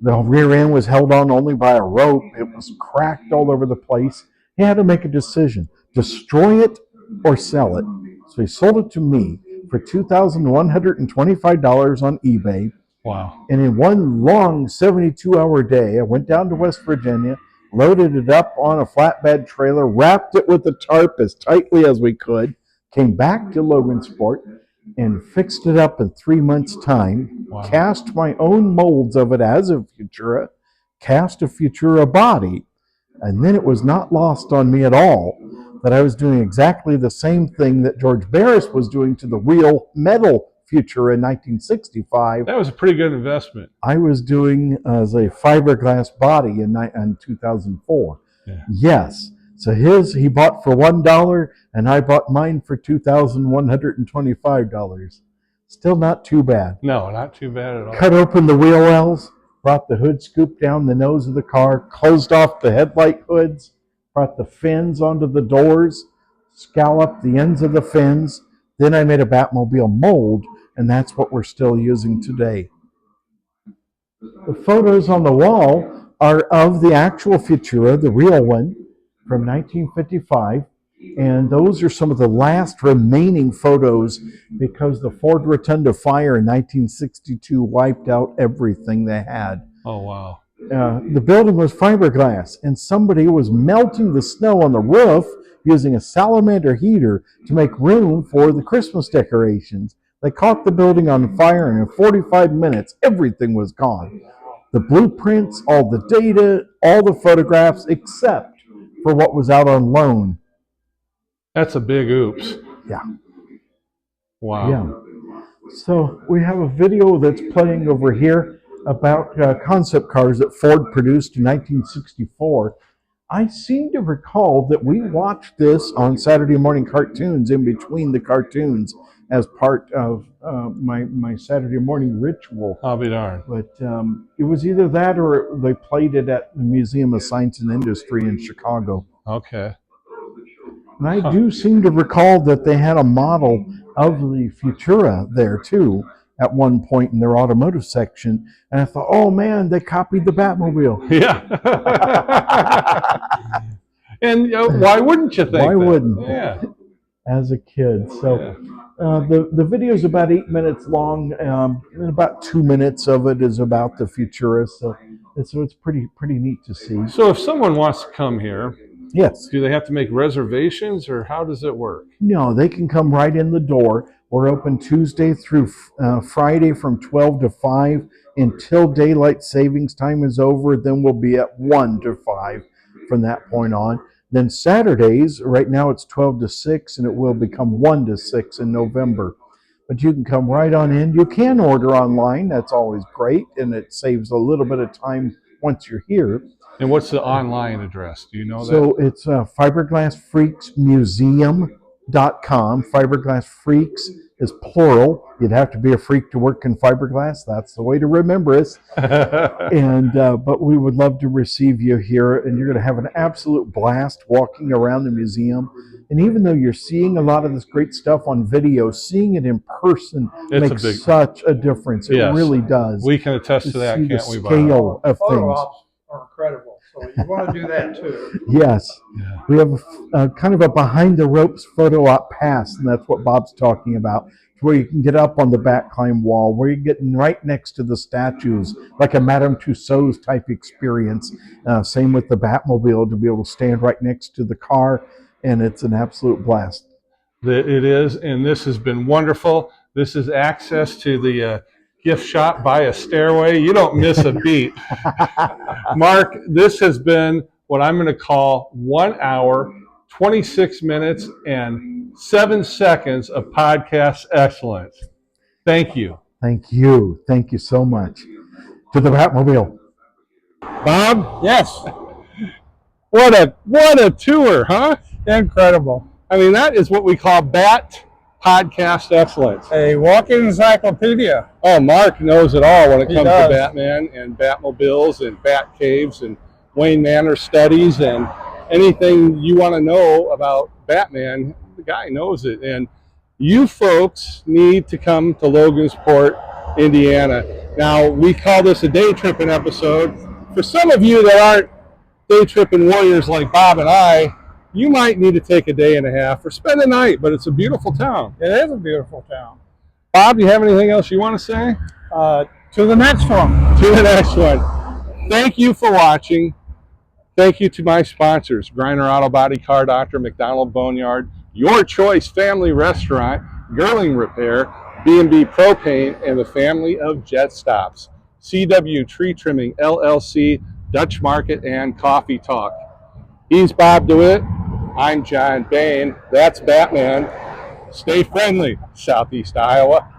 The rear end was held on only by a rope. It was cracked all over the place. He had to make a decision: destroy it or sell it. So he sold it to me for $2,125 on eBay. Wow. And in one long 72-hour day, I went down to West Virginia. loaded it up on a flatbed trailer, wrapped it with a tarp as tightly as we could, came back to Logansport, and fixed it up in 3 months' time, Wow. cast my own molds of it as a Futura, cast a Futura body, and then it was not lost on me at all that I was doing exactly the same thing that George Barris was doing to the real metal Futura in 1965. That was a pretty good investment. I was doing as a fiberglass body in 2004. Yeah. Yes. So he bought for $1, and I bought mine for $2,125. Still not too bad. No, not too bad at all. Cut open the wheel wells, brought the hood scoop down the nose of the car, closed off the headlight hoods, brought the fins onto the doors, scalloped the ends of the fins. Then I made a Batmobile mold, and that's what we're still using today. The photos on the wall are of the actual Futura, the real one, from 1955, and those are some of the last remaining photos because the Ford Rotunda fire in 1962 wiped out everything they had. Oh, wow. The building was fiberglass, and somebody was melting the snow on the roof using a salamander heater to make room for the Christmas decorations. They caught the building on fire, and in 45 minutes, everything was gone. The blueprints, all the data, all the photographs, except for what was out on loan. That's a big oops. Yeah. Wow. Yeah. So we have a video that's playing over here about concept cars that Ford produced in 1964. I seem to recall that we watched this on Saturday morning cartoons in between the cartoons as part of my Saturday morning ritual. I'll be darned. But it was either that or they played it at the Museum of Science and Industry in Chicago. Okay. And I do seem to recall that they had a model of the Futura there too at one point in their automotive section. And I thought, oh man, they copied the Batmobile. Yeah. And why wouldn't you think Why that? wouldn't? Yeah. As a kid. So the video is about 8 minutes long, and about 2 minutes of it is about the Futura. So it's pretty neat to see. So if someone wants to come here, Yes. do they have to make reservations, or how does it work? No, they can come right in the door. We're open Tuesday through Friday from 12 to 5 until daylight savings time is over. Then we'll be at 1 to 5 from that point on. Then Saturdays, right now it's 12 to 6, and it will become 1 to 6 in November. But you can come right on in. You can order online. That's always great, and it saves a little bit of time once you're here. And what's the online address? Do you know that? So it's Fiberglass Freaks Museum.com. Fiberglass Freaks is plural. You'd have to be a freak to work in fiberglass. That's the way to remember us. But we would love to receive you here, and you're going to have an absolute blast walking around the museum. And even though you're seeing a lot of this great stuff on video, seeing it in person makes such a difference. It really does. We can attest to that, see can't the we, scale of Photo things. ops are incredible, so you want to do that too. Yes. Yeah. We have kind of a behind-the-ropes photo op pass, and that's what Bob's talking about, where you can get up on the back climb wall, where you're getting right next to the statues, like a Madame Tussauds type experience. Same with the Batmobile, to be able to stand right next to the car, and it's an absolute blast. It is, and this has been wonderful. This is access to the gift shop by a stairway. You don't miss a beat. Mark, this has been what I'm going to call 1 hour, 26 minutes, and 7 seconds of podcast excellence. Thank you. Thank you. Thank you so much. To the Batmobile. Bob? Yes, What a tour, huh? incredible. I mean, that is what we call Bat Podcast Excellence. A walking encyclopedia. Oh, Mark knows it all when it He comes does. to Batman and Batmobiles and Batcaves and Wayne Manor studies and anything you want to know about Batman. The guy knows it. And you folks need to come to Logansport, Indiana. Now, we call this a day tripping episode. For some of you that aren't day tripping warriors like Bob and I, you might need to take a day and a half or spend a night, but it's a beautiful town. It is a beautiful town. Bob, do you have anything else you want to say? To the next one. To the next one. Thank you for watching. Thank you to my sponsors, Griner Auto Body, Car Doctor, McDonald Boneyard, Your Choice Family Restaurant, Girling Repair, B&B Propane, and the family of Jet Stops, CW Tree Trimming LLC, Dutch Market, and Coffee Talk. He's Bob DeWitt. I'm John Bain. That's Batman. Stay friendly, Southeast Iowa.